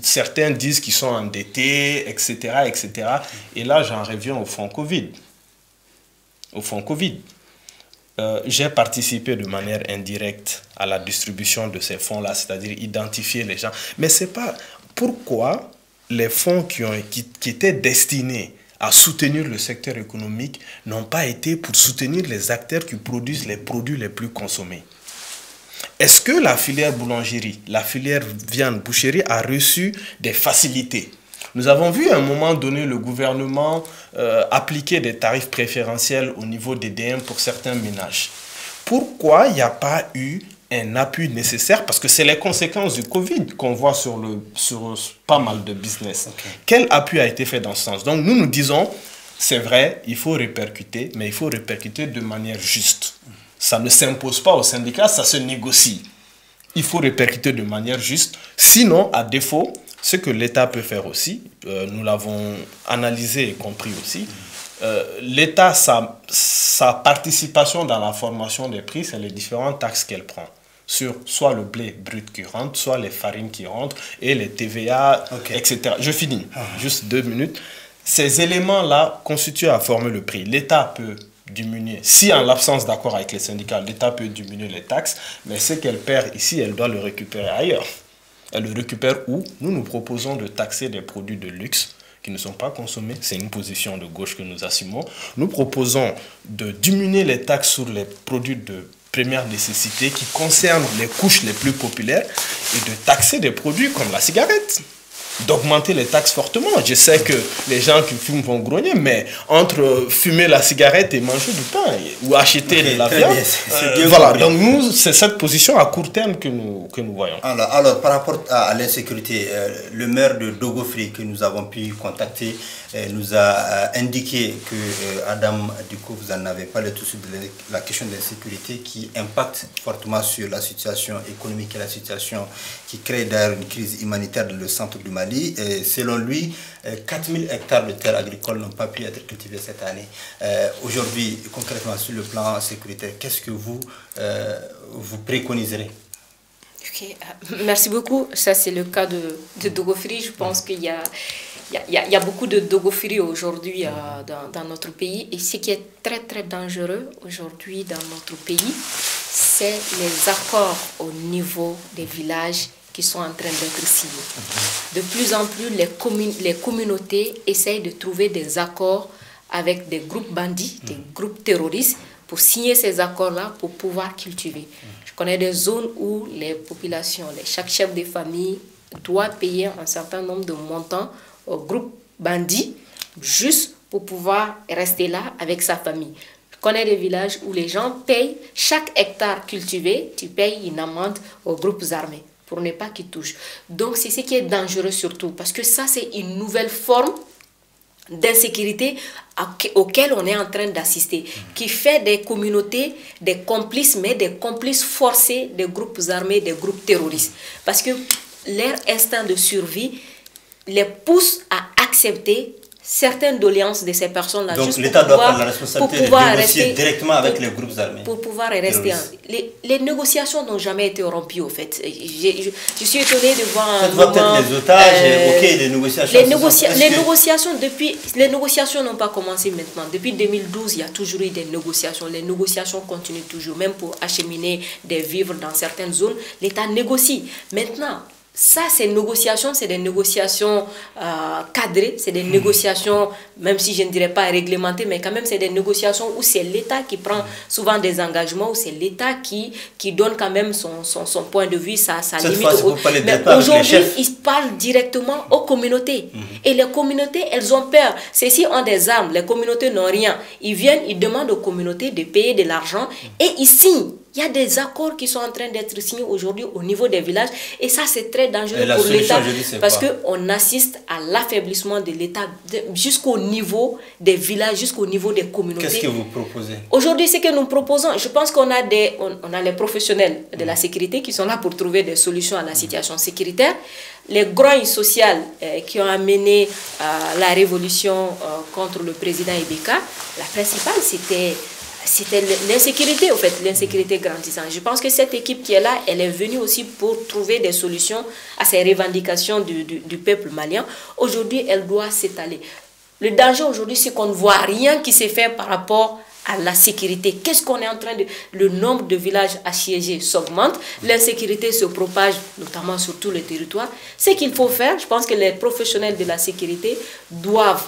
certains disent qu'ils sont endettés, etc., etc. Et là, j'en reviens au fonds Covid. J'ai participé de manière indirecte à la distribution de ces fonds-là, c'est-à-dire identifier les gens. Mais ce n'est pas pourquoi les fonds qui étaient destinés à soutenir le secteur économique n'ont pas été pour soutenir les acteurs qui produisent les produits les plus consommés. Est-ce que la filière boulangerie, la filière viande-boucherie a reçu des facilités? Nous avons vu à un moment donné le gouvernement appliquer des tarifs préférentiels au niveau des DM pour certains ménages. Pourquoi il n'y a pas eu un appui nécessaire? Parce que c'est les conséquences du Covid qu'on voit sur pas mal de business. Okay. Quel appui a été fait dans ce sens? Donc nous disons, c'est vrai, il faut répercuter, mais il faut répercuter de manière juste. Ça ne s'impose pas aux syndicats, ça se négocie. Il faut répercuter de manière juste. Sinon, à défaut, ce que l'État peut faire aussi, nous l'avons analysé et compris aussi, l'État, sa participation dans la formation des prix, c'est les différentes taxes qu'elle prend sur soit le blé brut qui rentre, soit les farines qui rentrent et les TVA, okay, etc. Je finis, juste 2 minutes. Ces éléments-là constituent à former le prix. L'État peut diminuer. Si en l'absence d'accord avec les syndicats, l'État peut diminuer les taxes, mais ce qu'elle perd ici, elle doit le récupérer ailleurs. Elle le récupère où? Nous proposons de taxer des produits de luxe qui ne sont pas consommés. C'est une position de gauche que nous assumons. Nous proposons de diminuer les taxes sur les produits de première nécessité qui concernent les couches les plus populaires et de taxer des produits comme la cigarette. D'augmenter les taxes fortement. Je sais que les gens qui fument vont grogner, mais entre fumer la cigarette et manger du pain ou acheter de la viande, voilà. Donc nous, c'est cette position à court terme que nous voyons. Alors par rapport à l'insécurité, le maire de Dogofri que nous avons pu contacter nous a indiqué que Adam, du coup, vous n'en avez pas le tout sur la question de l'insécurité qui impacte fortement sur la situation économique et la situation qui crée d'ailleurs une crise humanitaire dans le centre du Mali. Et selon lui, 4000 hectares de terres agricoles n'ont pas pu être cultivés cette année. Aujourd'hui, concrètement, sur le plan sécuritaire, qu'est-ce que vous préconiserez? Okay. Merci beaucoup. Ça, c'est le cas de Dogofri. Je pense qu'il y a beaucoup de Dogofri aujourd'hui dans notre pays. Et ce qui est très, très dangereux aujourd'hui dans notre pays, c'est les accords au niveau des villages qui sont en train d'être signés. De plus en plus, les communautés essayent de trouver des accords avec des groupes bandits, des groupes terroristes, pour signer ces accords-là pour pouvoir cultiver. Je connais des zones où les populations, chaque chef de famille doit payer un certain nombre de montants au groupe bandit juste pour pouvoir rester là avec sa famille. connais des villages où les gens payent, chaque hectare cultivé, tu payes une amende aux groupes armés pour ne pas qu'ils touchent. Donc c'est ce qui est dangereux surtout, parce que ça c'est une nouvelle forme d'insécurité auquel on est en train d'assister, qui fait des communautés des complices, mais des complices forcés des groupes armés, des groupes terroristes. Parce que leur instinct de survie les pousse à accepter certaines doléances de ces personnes-là. Donc l'État doit prendre la responsabilité de négocier directement avec les groupes armés. Pour pouvoir rester. Les négociations n'ont jamais été rompues, au fait. Je suis étonnée de voir un moment... peut-être les otages, ok, les négociations... Les négociations n'ont pas commencé maintenant. Depuis 2012, il y a toujours eu des négociations. Les négociations continuent toujours. Même pour acheminer des vivres dans certaines zones, l'État négocie. Maintenant... Ça, ces négociations, c'est des négociations cadrées, c'est des négociations, même si je ne dirais pas réglementées, mais quand même, c'est des négociations où c'est l'État qui prend souvent des engagements, où c'est l'État qui donne quand même son point de vue, sa limite. Mais aujourd'hui, ils parlent directement aux communautés. Et les communautés, elles ont peur. Ceux-ci ont des armes, les communautés n'ont rien. Ils viennent, ils demandent aux communautés de payer de l'argent et ils signent. Il y a des accords qui sont en train d'être signés aujourd'hui au niveau des villages et ça c'est très dangereux pour l'État parce qu'on assiste à l'affaiblissement de l'État jusqu'au niveau des villages, jusqu'au niveau des communautés. Qu'est-ce que vous proposez? Aujourd'hui, ce que nous proposons, je pense qu'on a on a les professionnels de la sécurité qui sont là pour trouver des solutions à la situation sécuritaire. Les grognes sociales qui ont amené la révolution contre le président Ibeka, la principale c'était l'insécurité, en fait, l'insécurité grandissante. Je pense que cette équipe qui est là, elle est venue aussi pour trouver des solutions à ces revendications du peuple malien. Aujourd'hui, elle doit s'étaler. Le danger aujourd'hui, c'est qu'on ne voit rien qui s'est fait par rapport à la sécurité. Qu'est-ce qu'on est en train de... Le nombre de villages assiégés s'augmente, l'insécurité se propage, notamment sur tous les territoires. Ce qu'il faut faire, je pense que les professionnels de la sécurité doivent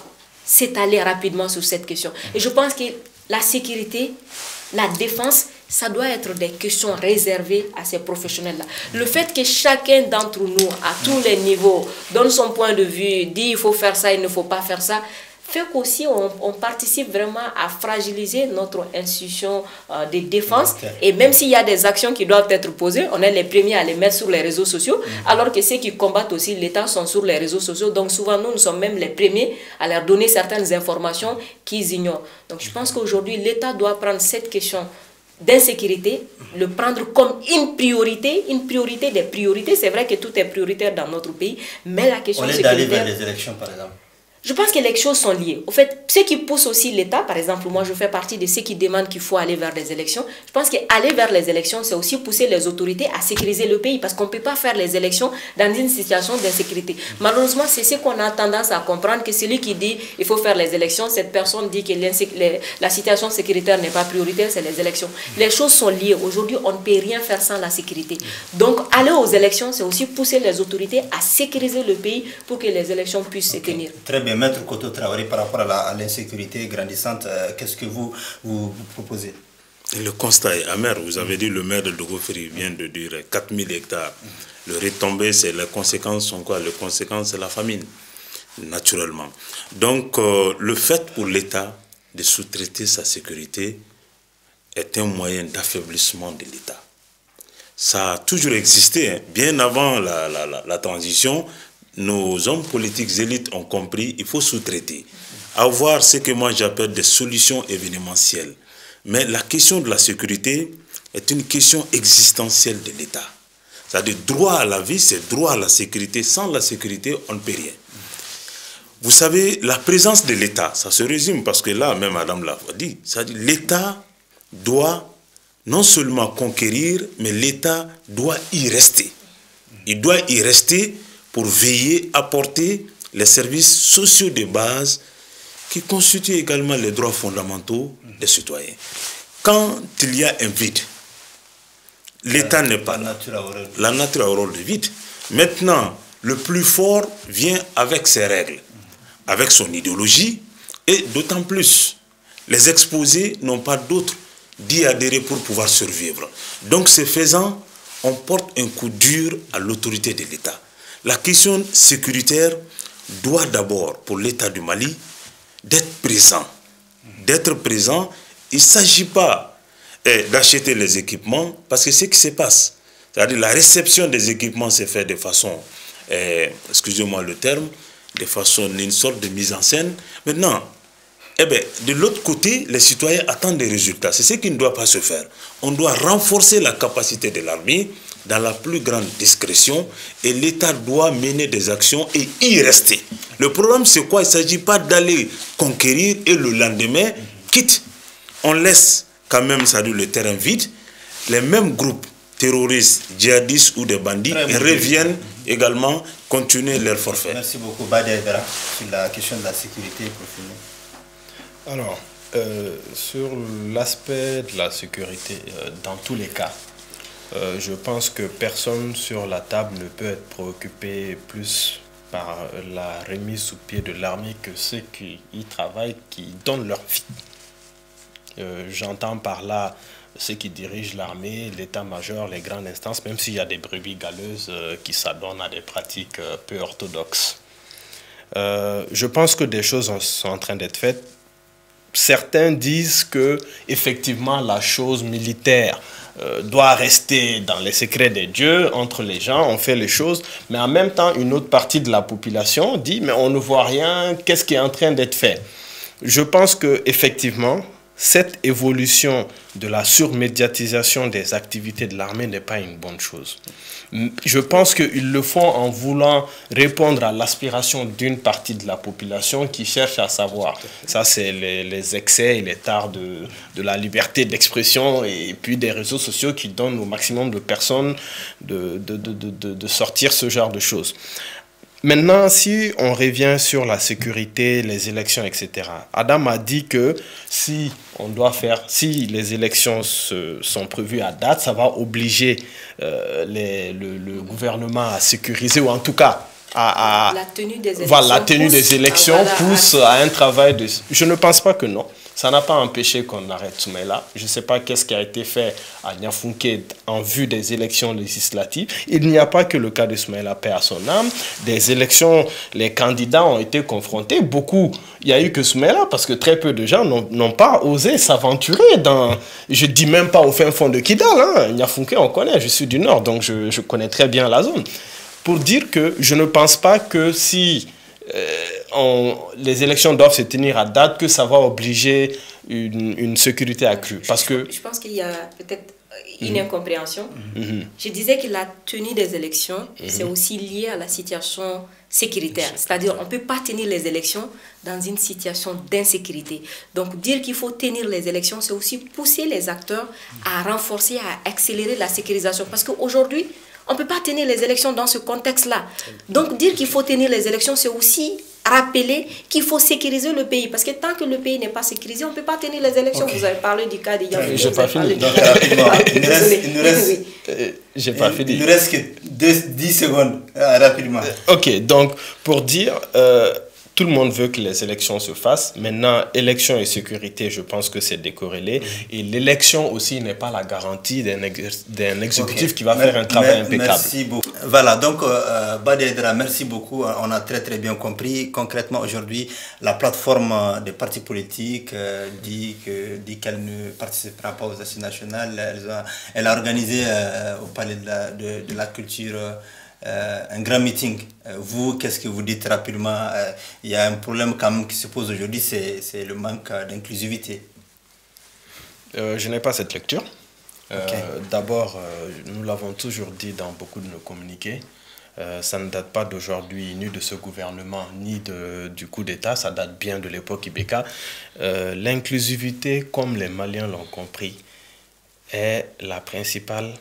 s'étaler rapidement sur cette question. Et je pense que la sécurité, la défense, ça doit être des questions réservées à ces professionnels-là. Le fait que chacun d'entre nous, à tous les niveaux, donne son point de vue, dit il faut faire ça, il ne faut pas faire ça, fait qu'aussi on participe vraiment à fragiliser notre institution de défense. Et même s'il y a des actions qui doivent être posées, on est les premiers à les mettre sur les réseaux sociaux, alors que ceux qui combattent aussi l'État sont sur les réseaux sociaux. Donc souvent, nous sommes même les premiers à leur donner certaines informations qu'ils ignorent. Donc je pense qu'aujourd'hui, l'État doit prendre cette question d'insécurité, le prendre comme une priorité des priorités. C'est vrai que tout est prioritaire dans notre pays, mais la question sécuritaire... On est d'aller vers les élections, par exemple. Je pense que les choses sont liées. Au fait, ce qui pousse aussi l'État, par exemple, moi je fais partie de ceux qui demandent qu'il faut aller vers des élections. Je pense qu'aller vers les élections, c'est aussi pousser les autorités à sécuriser le pays parce qu'on ne peut pas faire les élections dans une situation d'insécurité. Malheureusement, c'est ce qu'on a tendance à comprendre, que celui qui dit qu'il faut faire les élections, cette personne dit que la situation sécuritaire n'est pas prioritaire, c'est les élections. Les choses sont liées. Aujourd'hui, on ne peut rien faire sans la sécurité. Donc, aller aux élections, c'est aussi pousser les autorités à sécuriser le pays pour que les élections puissent se tenir. Très bien. Maître Koto Traoré, par rapport à l'insécurité grandissante, qu'est-ce que vous proposez? Le constat est amer. Vous avez dit, le maire de Dogofri vient de dire 4000 hectares. Le retombé, c'est les conséquences sont quoi? Les conséquences, c'est la famine, naturellement. Donc, le fait pour l'État de sous-traiter sa sécurité est un moyen d'affaiblissement de l'État. Ça a toujours existé, hein. Bien avant la transition. Nos hommes politiques élites ont compris, il faut sous-traiter. Avoir ce que moi j'appelle des solutions événementielles. Mais la question de la sécurité est une question existentielle de l'État. C'est-à-dire, droit à la vie, c'est droit à la sécurité. Sans la sécurité, on ne peut rien. Vous savez, la présence de l'État, ça se résume, parce que là, même Madame l'a dit, c'est-à-dire l'État doit non seulement conquérir, mais l'État doit y rester. Il doit y rester pour veiller, apporter les services sociaux de base qui constituent également les droits fondamentaux des citoyens. Quand il y a un vide, l'État n'est pas là. La nature a horreur du vide. Maintenant, le plus fort vient avec ses règles, avec son idéologie, et d'autant plus, les exposés n'ont pas d'autre d'y adhérer pour pouvoir survivre. Donc, ce faisant, on porte un coup dur à l'autorité de l'État. La question sécuritaire doit d'abord, pour l'État du Mali, d'être présent il ne s'agit pas d'acheter les équipements, parce que c'est ce qui se passe. C'est-à-dire la réception des équipements s'est faite de façon, excusez-moi le terme, de façon, une sorte de mise en scène. Maintenant, de l'autre côté, les citoyens attendent des résultats. C'est ce qui ne doit pas se faire. On doit renforcer la capacité de l'armée dans la plus grande discrétion et l'État doit mener des actions et y rester. Le problème, c'est quoi? Il ne s'agit pas d'aller conquérir et le lendemain, quitte, on laisse quand même, ça dit, le terrain vide, les mêmes groupes terroristes, djihadistes ou des bandits reviennent également continuer leur forfait. Merci beaucoup, Badedra, sur la question de la sécurité pour finir. Alors, sur l'aspect de la sécurité, dans tous les cas, je pense que personne sur la table ne peut être préoccupé plus par la remise sous pied de l'armée que ceux qui y travaillent, qui donnent leur vie. J'entends par là ceux qui dirigent l'armée, l'état-major, les grandes instances, même s'il y a des brebis galeuses qui s'adonnent à des pratiques peu orthodoxes. Je pense que des choses sont en train d'être faites. Certains disent que effectivement la chose militaire doit rester dans les secrets des dieux, entre les gens, on fait les choses, mais en même temps une autre partie de la population dit mais on ne voit rien, qu'est-ce qui est en train d'être fait? Je pense que effectivement cette évolution de la surmédiatisation des activités de l'armée n'est pas une bonne chose. Je pense qu'ils le font en voulant répondre à l'aspiration d'une partie de la population qui cherche à savoir. Ça, c'est les excès et les tares de la liberté d'expression et puis des réseaux sociaux qui donnent au maximum de personnes de sortir ce genre de choses. Maintenant, si on revient sur la sécurité, les élections, etc., Adam a dit que si les élections sont prévues à date, ça va obliger le gouvernement à sécuriser, ou en tout cas à la tenue des élections, voilà, la tenue des élections pousse à un travail de... Je ne pense pas que non. Ça n'a pas empêché qu'on arrête Soumaïla. Je ne sais pas qu'est-ce qui a été fait à Niafunké en vue des élections législatives. Il n'y a pas que le cas de Soumaïla, paix à son âme. Des élections, les candidats ont été confrontés. Beaucoup, il n'y a eu que Soumaïla parce que très peu de gens n'ont pas osé s'aventurer dans... Je ne dis même pas au fin fond de Kidal. Hein. Niafunké, on connaît, je suis du Nord, donc je connais très bien la zone. Pour dire que je ne pense pas que si... les élections doivent se tenir à date, que ça va obliger une sécurité accrue. Parce que... Je pense qu'il y a peut-être une incompréhension. Je disais que la tenue des élections, c'est aussi lié à la situation sécuritaire. C'est-à-dire on ne peut pas tenir les élections dans une situation d'insécurité. Donc dire qu'il faut tenir les élections, c'est aussi pousser les acteurs à renforcer, à accélérer la sécurisation. Parce qu'aujourd'hui, on ne peut pas tenir les élections dans ce contexte-là. Donc dire qu'il faut tenir les élections, c'est aussi rappeler qu'il faut sécuriser le pays. Parce que tant que le pays n'est pas sécurisé, on ne peut pas tenir les élections. Okay. Vous avez parlé du cas de Yaoundé. Je n'ai pas fini. Donc rapidement, il nous reste que 10 secondes, rapidement. Ok, donc pour dire... tout le monde veut que les élections se fassent. Maintenant, élection et sécurité, je pense que c'est décorrélé. Et l'élection aussi n'est pas la garantie d'un exécutif qui va faire un travail impeccable. Merci beaucoup. Voilà, donc Badedra, merci beaucoup. On a très très bien compris. Concrètement, aujourd'hui, la plateforme des partis politiques dit qu'elle ne participera pas aux assises nationales. Elle a organisé au Palais de la Culture un grand meeting. Vous, qu'est-ce que vous dites rapidement? Il y a un problème quand même qui se pose aujourd'hui, c'est le manque d'inclusivité. Je n'ai pas cette lecture. Okay. D'abord, nous l'avons toujours dit dans beaucoup de nos communiqués, ça ne date pas d'aujourd'hui, ni de ce gouvernement, ni du coup d'État, ça date bien de l'époque Ibeka. L'inclusivité, comme les Maliens l'ont compris, est la principale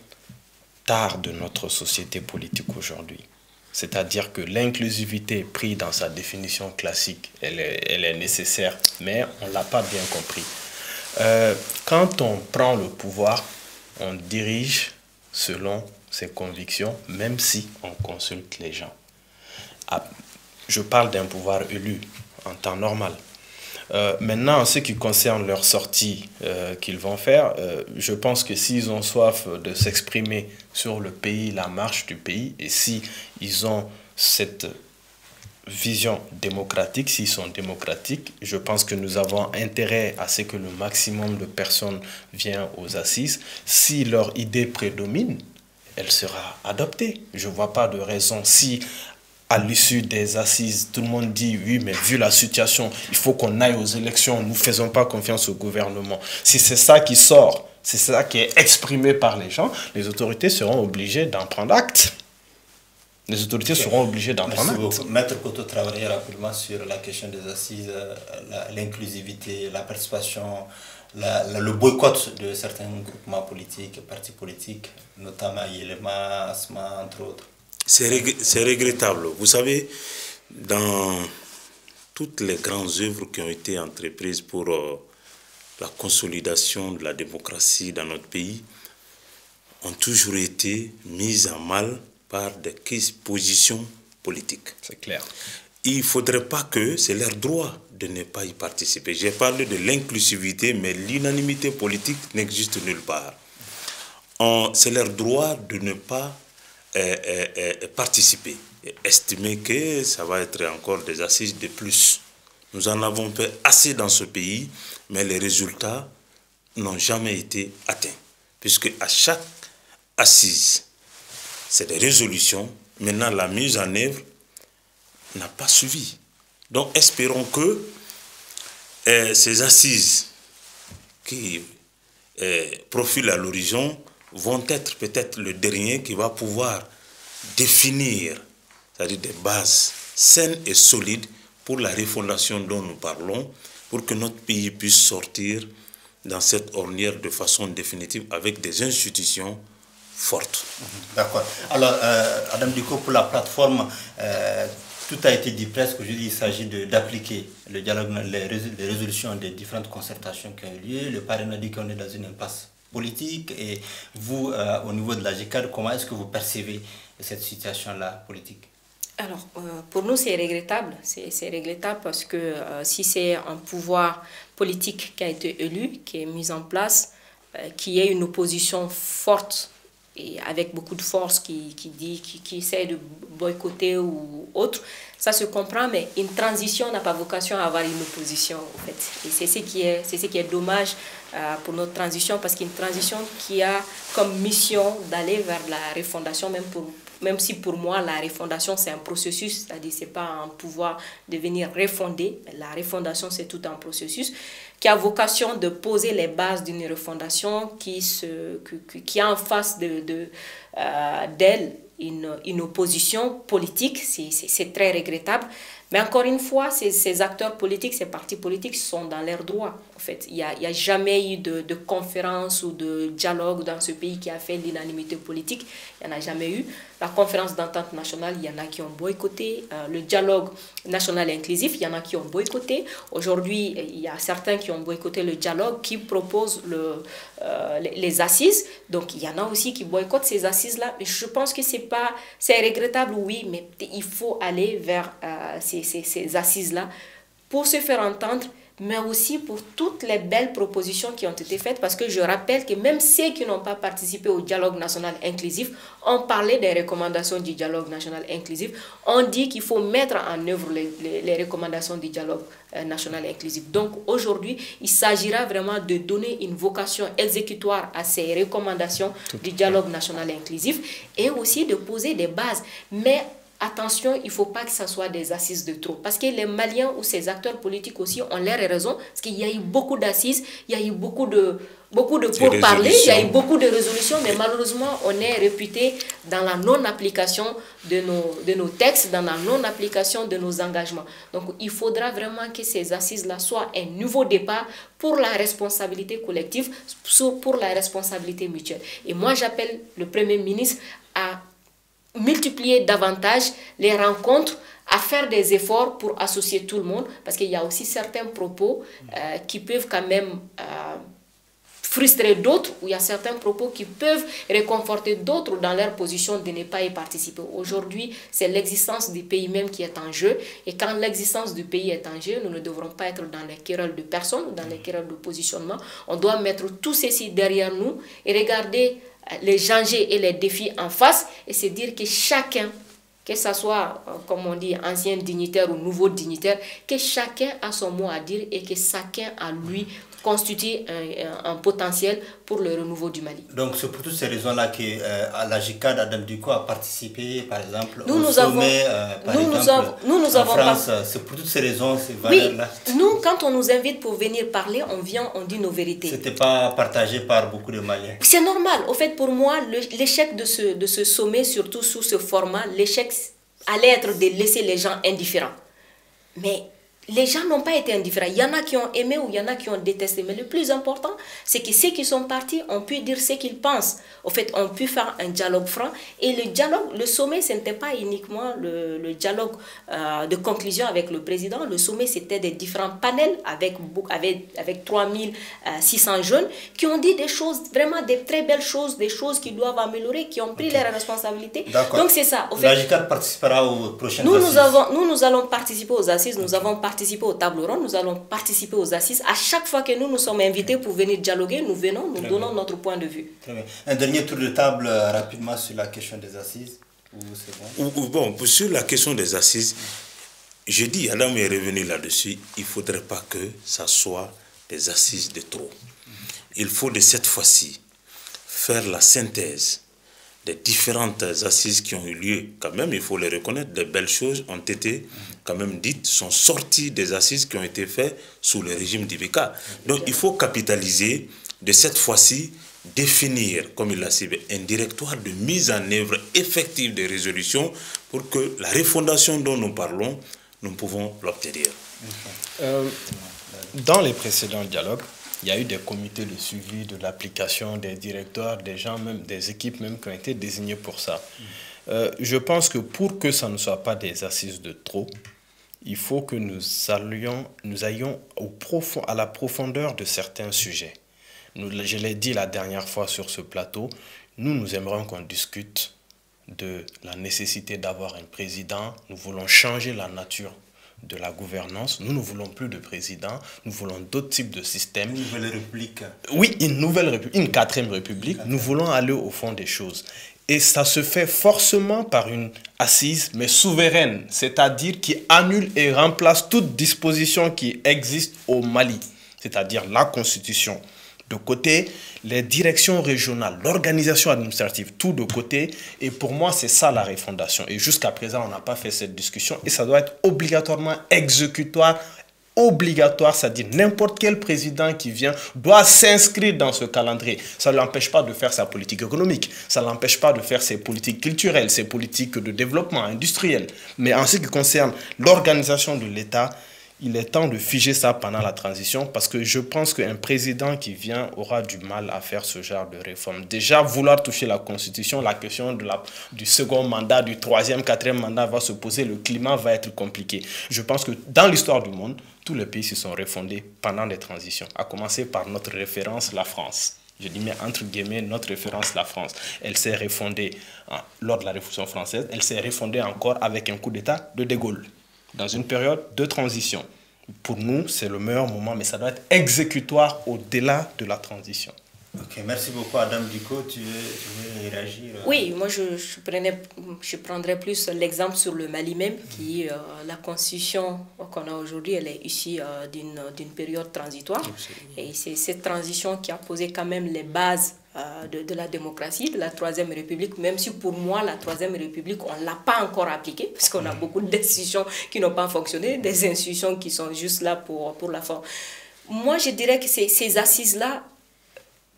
tare de notre société politique aujourd'hui. C'est-à-dire que l'inclusivité prise dans sa définition classique, elle est nécessaire, mais on ne l'a pas bien compris. Quand on prend le pouvoir, on dirige selon ses convictions, même si on consulte les gens. Je parle d'un pouvoir élu en temps normal. Maintenant, en ce qui concerne leur sortie qu'ils vont faire, je pense que s'ils ont soif de s'exprimer sur le pays, la marche du pays, et si ils ont cette vision démocratique, s'ils sont démocratiques, je pense que nous avons intérêt à ce que le maximum de personnes viennent aux assises. Si leur idée prédomine, elle sera adoptée. Je ne vois pas de raison. Si à l'issue des assises, tout le monde dit oui, mais vu la situation, il faut qu'on aille aux élections, nous ne faisons pas confiance au gouvernement. Si c'est ça qui sort, c'est ça qui est exprimé par les gens, les autorités seront obligées d'en prendre acte. Les autorités seront obligées d'en prendre acte. Maître Koto travailler rapidement sur la question des assises, l'inclusivité, la participation, le boycott de certains groupements politiques, partis politiques, notamment Yelema, Asma, entre autres. C'est regrettable. Vous savez, dans toutes les grandes œuvres qui ont été entreprises pour la consolidation de la démocratie dans notre pays, ont toujours été mises à mal par des positions politiques. C'est clair. Il ne faudrait pas que c'est leur droit de ne pas y participer. J'ai parlé de l'inclusivité, mais l'unanimité politique n'existe nulle part. C'est leur droit de ne pas participer, estimer que ça va être encore des assises de plus. Nous en avons fait assez dans ce pays, mais les résultats n'ont jamais été atteints. Puisque à chaque assise, c'est des résolutions. Maintenant, la mise en œuvre n'a pas suivi. Donc, espérons que ces assises qui profilent à l'horizon vont être peut-être le dernier qui va pouvoir définir, c'est-à-dire des bases saines et solides pour la refondation dont nous parlons, pour que notre pays puisse sortir dans cette ornière de façon définitive avec des institutions fortes. D'accord. Alors, Adam Diko, pour la plateforme, tout a été dit presque. Aujourd'hui, il s'agit d'appliquer le dialogue, les résolutions des différentes concertations qui ont eu lieu. Le parrain a dit qu'on est dans une impasse politique. Et vous, au niveau de la GICAD, comment est-ce que vous percevez cette situation-là politique? Alors, pour nous, c'est regrettable. C'est regrettable parce que si c'est un pouvoir politique qui a été élu, qui est mis en place, qui ait une opposition forte et avec beaucoup de force qui essaie de boycotter ou autre, ça se comprend, mais une transition n'a pas vocation à avoir une opposition, en fait. Et c'est ce qui est dommage pour notre transition, parce qu'une transition qui a comme mission d'aller vers la refondation, même si pour moi la refondation c'est un processus, c'est-à-dire c'est pas un pouvoir de venir refonder, la refondation c'est tout un processus qui a vocation de poser les bases d'une refondation qui a en face d'elle une opposition politique. C'est très regrettable. Mais encore une fois, ces acteurs politiques, ces partis politiques sont dans leurs droits. En fait, il n'y a jamais eu de conférence ou de dialogue dans ce pays qui a fait l'unanimité politique. Il n'y en a jamais eu. La conférence d'entente nationale, il y en a qui ont boycotté. Le dialogue national inclusif, il y en a qui ont boycotté. Aujourd'hui, il y a certains qui ont boycotté le dialogue, qui proposent les assises. Donc, il y en a aussi qui boycottent ces assises-là. Mais je pense que c'est regrettable, oui, mais il faut aller vers ces assises-là pour se faire entendre, mais aussi pour toutes les belles propositions qui ont été faites, parce que je rappelle que même ceux qui n'ont pas participé au dialogue national inclusif ont parlé des recommandations du dialogue national inclusif, ont dit qu'il faut mettre en œuvre les recommandations du dialogue national inclusif. Donc aujourd'hui, il s'agira vraiment de donner une vocation exécutoire à ces recommandations du dialogue national inclusif et aussi de poser des bases. Mais attention, il ne faut pas que ce soit des assises de trop. Parce que les Maliens ou ces acteurs politiques aussi ont l'air raison. Parce qu'il y a eu beaucoup d'assises, il y a eu beaucoup de pourparlers, il y a eu beaucoup de résolutions. Mais malheureusement, on est réputé dans la non-application de nos textes, dans la non-application de nos engagements. Donc, il faudra vraiment que ces assises-là soient un nouveau départ pour la responsabilité collective, pour la responsabilité mutuelle. Et moi, j'appelle le Premier ministre à multiplier davantage les rencontres, à faire des efforts pour associer tout le monde, parce qu'il y a aussi certains propos qui peuvent quand même frustrer d'autres, ou il y a certains propos qui peuvent réconforter d'autres dans leur position de ne pas y participer. Aujourd'hui, c'est l'existence du pays même qui est en jeu, et quand l'existence du pays est en jeu, nous ne devrons pas être dans les querelles de personnes ou dans les querelles de positionnement. On doit mettre tout ceci derrière nous et regarder les dangers et les défis en face et se dire que chacun que ce soit, comme on dit, ancien dignitaire ou nouveau dignitaire, que chacun a son mot à dire et que chacun a lui constitue un potentiel pour le renouveau du Mali. Donc c'est pour toutes ces raisons-là que la JICAD Adam Dicko a participé, par exemple, au sommet, en France. C'est pour toutes ces raisons, ces valeurs-là. Oui, nous, quand on nous invite pour venir parler, on vient, on dit nos vérités. C'était pas partagé par beaucoup de Maliens. C'est normal. Au fait, pour moi, l'échec de ce sommet, surtout sous ce format, l'échec allait être de laisser les gens indifférents. Mais les gens n'ont pas été indifférents. Il y en a qui ont aimé ou il y en a qui ont détesté. Mais le plus important, c'est que ceux qui sont partis ont pu dire ce qu'ils pensent. Au fait, on pu faire un dialogue franc. Et le dialogue, le sommet, ce n'était pas uniquement le dialogue de conclusion avec le président. Le sommet, c'était des différents panels avec 3600 jeunes qui ont dit des choses, vraiment des très belles choses, des choses qui doivent améliorer, qui ont pris leurs responsabilités. Donc c'est ça. Au fait, la JICAD participera aux prochaines assises. Nous allons participer aux assises. Nous avons participer aux tables rondes, nous allons participer aux assises. À chaque fois que nous sommes invités pour venir dialoguer, nous venons, nous donnons notre point de vue. Très bien. Un dernier tour de table rapidement sur la question des assises. Bon, sur la question des assises, je dis, Adam est revenu là-dessus, il ne faudrait pas que ça soit des assises de trop. Il faut de cette fois-ci faire la synthèse des différentes assises qui ont eu lieu. Quand même, il faut les reconnaître, de belles choses ont été quand même dites, sont sorties des assises qui ont été faites sous le régime d'IBK. Donc il faut capitaliser, de cette fois-ci, définir, comme il l'a ciblé, un directoire de mise en œuvre effective des résolutions pour que la refondation dont nous parlons, nous pouvons l'obtenir. Dans les précédents dialogues, il y a eu des comités de suivi de l'application, des directeurs, des gens, même des équipes même qui ont été désignés pour ça. Je pense que pour que ça ne soit pas des assises de trop, il faut que nous ayons à la profondeur de certains sujets. Je l'ai dit la dernière fois sur ce plateau, nous aimerions qu'on discute de la nécessité d'avoir un président. Nous voulons changer la nature de la gouvernance. Nous ne voulons plus de président, nous voulons d'autres types de systèmes. Une nouvelle république. Oui, une nouvelle république, une quatrième république. Nous voulons aller au fond des choses. Et ça se fait forcément par une assise, mais souveraine, c'est-à-dire qui annule et remplace toute disposition qui existe au Mali, c'est-à-dire la Constitution. De côté, les directions régionales, l'organisation administrative, tout de côté. Et pour moi, c'est ça la refondation. Et jusqu'à présent, on n'a pas fait cette discussion. Et ça doit être obligatoirement exécutoire, obligatoire, c'est-à-dire n'importe quel président qui vient doit s'inscrire dans ce calendrier. Ça ne l'empêche pas de faire sa politique économique, ça ne l'empêche pas de faire ses politiques culturelles, ses politiques de développement industriel. Mais en ce qui concerne l'organisation de l'État, il est temps de figer ça pendant la transition parce que je pense qu'un président qui vient aura du mal à faire ce genre de réforme. Déjà, vouloir toucher la Constitution, la question du second mandat, du troisième, quatrième mandat va se poser, le climat va être compliqué. Je pense que dans l'histoire du monde, tous les pays se sont refondés pendant les transitions, à commencer par notre référence, la France. Je dis mais entre guillemets, notre référence, la France. Elle s'est refondée lors de la Révolution française, elle s'est refondée encore avec un coup d'État de De Gaulle, dans une période de transition. Pour nous, c'est le meilleur moment, mais ça doit être exécutoire au-delà de la transition. Ok, merci beaucoup Adam Dicko. Tu veux réagir? Oui, moi je prendrais plus l'exemple sur le Mali même, qui la constitution qu'on a aujourd'hui, elle est issue d'une période transitoire. Absolument. Et c'est cette transition qui a posé quand même les bases de la démocratie, de la Troisième République, même si pour moi, la Troisième République, on ne l'a pas encore appliquée, parce qu'on a beaucoup d'institutions qui n'ont pas fonctionné, des institutions qui sont juste là pour la forme. Moi, je dirais que ces assises-là,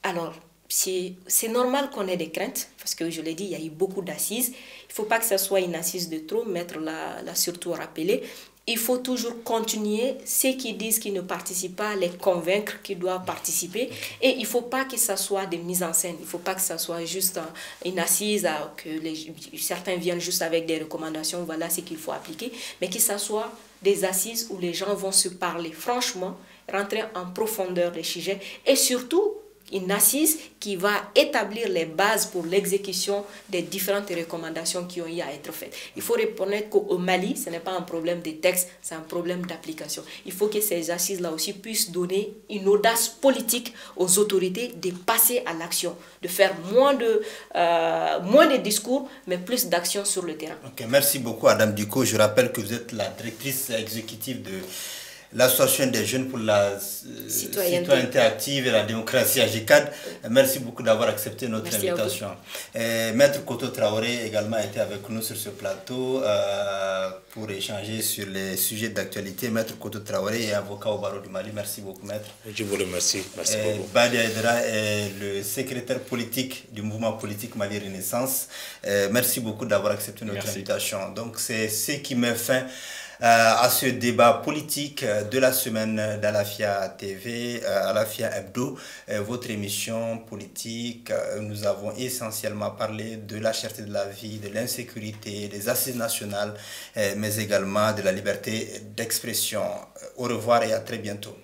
alors, c'est normal qu'on ait des craintes, parce que je l'ai dit, il y a eu beaucoup d'assises. Il ne faut pas que ça soit une assise de trop, mettre la surtout rappeler. Il faut toujours continuer, ceux qui disent qu'ils ne participent pas, les convaincre qu'ils doivent participer. Et il ne faut pas que ça soit des mises en scène. Il ne faut pas que ça soit juste une assise, que certains viennent juste avec des recommandations, voilà ce qu'il faut appliquer. Mais que ça soit des assises où les gens vont se parler franchement, rentrer en profondeur des sujets et surtout une assise qui va établir les bases pour l'exécution des différentes recommandations qui ont eu à être faites. Il faut reconnaître qu'au Mali, ce n'est pas un problème de texte, c'est un problème d'application. Il faut que ces assises-là aussi puissent donner une audace politique aux autorités de passer à l'action, de faire moins de discours, mais plus d'actions sur le terrain. Okay, merci beaucoup Adam Diko. Je rappelle que vous êtes la directrice exécutive de l'Association des jeunes pour la citoyenneté active et la démocratie à GICAD. Merci beaucoup d'avoir accepté notre invitation. Maître Koto Traoré également été avec nous sur ce plateau pour échanger sur les sujets d'actualité. Maître Koto Traoré est avocat au barreau du Mali. Merci beaucoup, maître. Je vous remercie. Merci beaucoup. Badi Aïdara est le secrétaire politique du mouvement politique Mali Renaissance. Merci beaucoup d'avoir accepté notre invitation. Donc, c'est ce qui met fin à ce débat politique de la semaine d'Alafia TV, Alafia Hebdo, votre émission politique. Nous avons essentiellement parlé de la cherté de la vie, de l'insécurité, des assises nationales, mais également de la liberté d'expression. Au revoir et à très bientôt.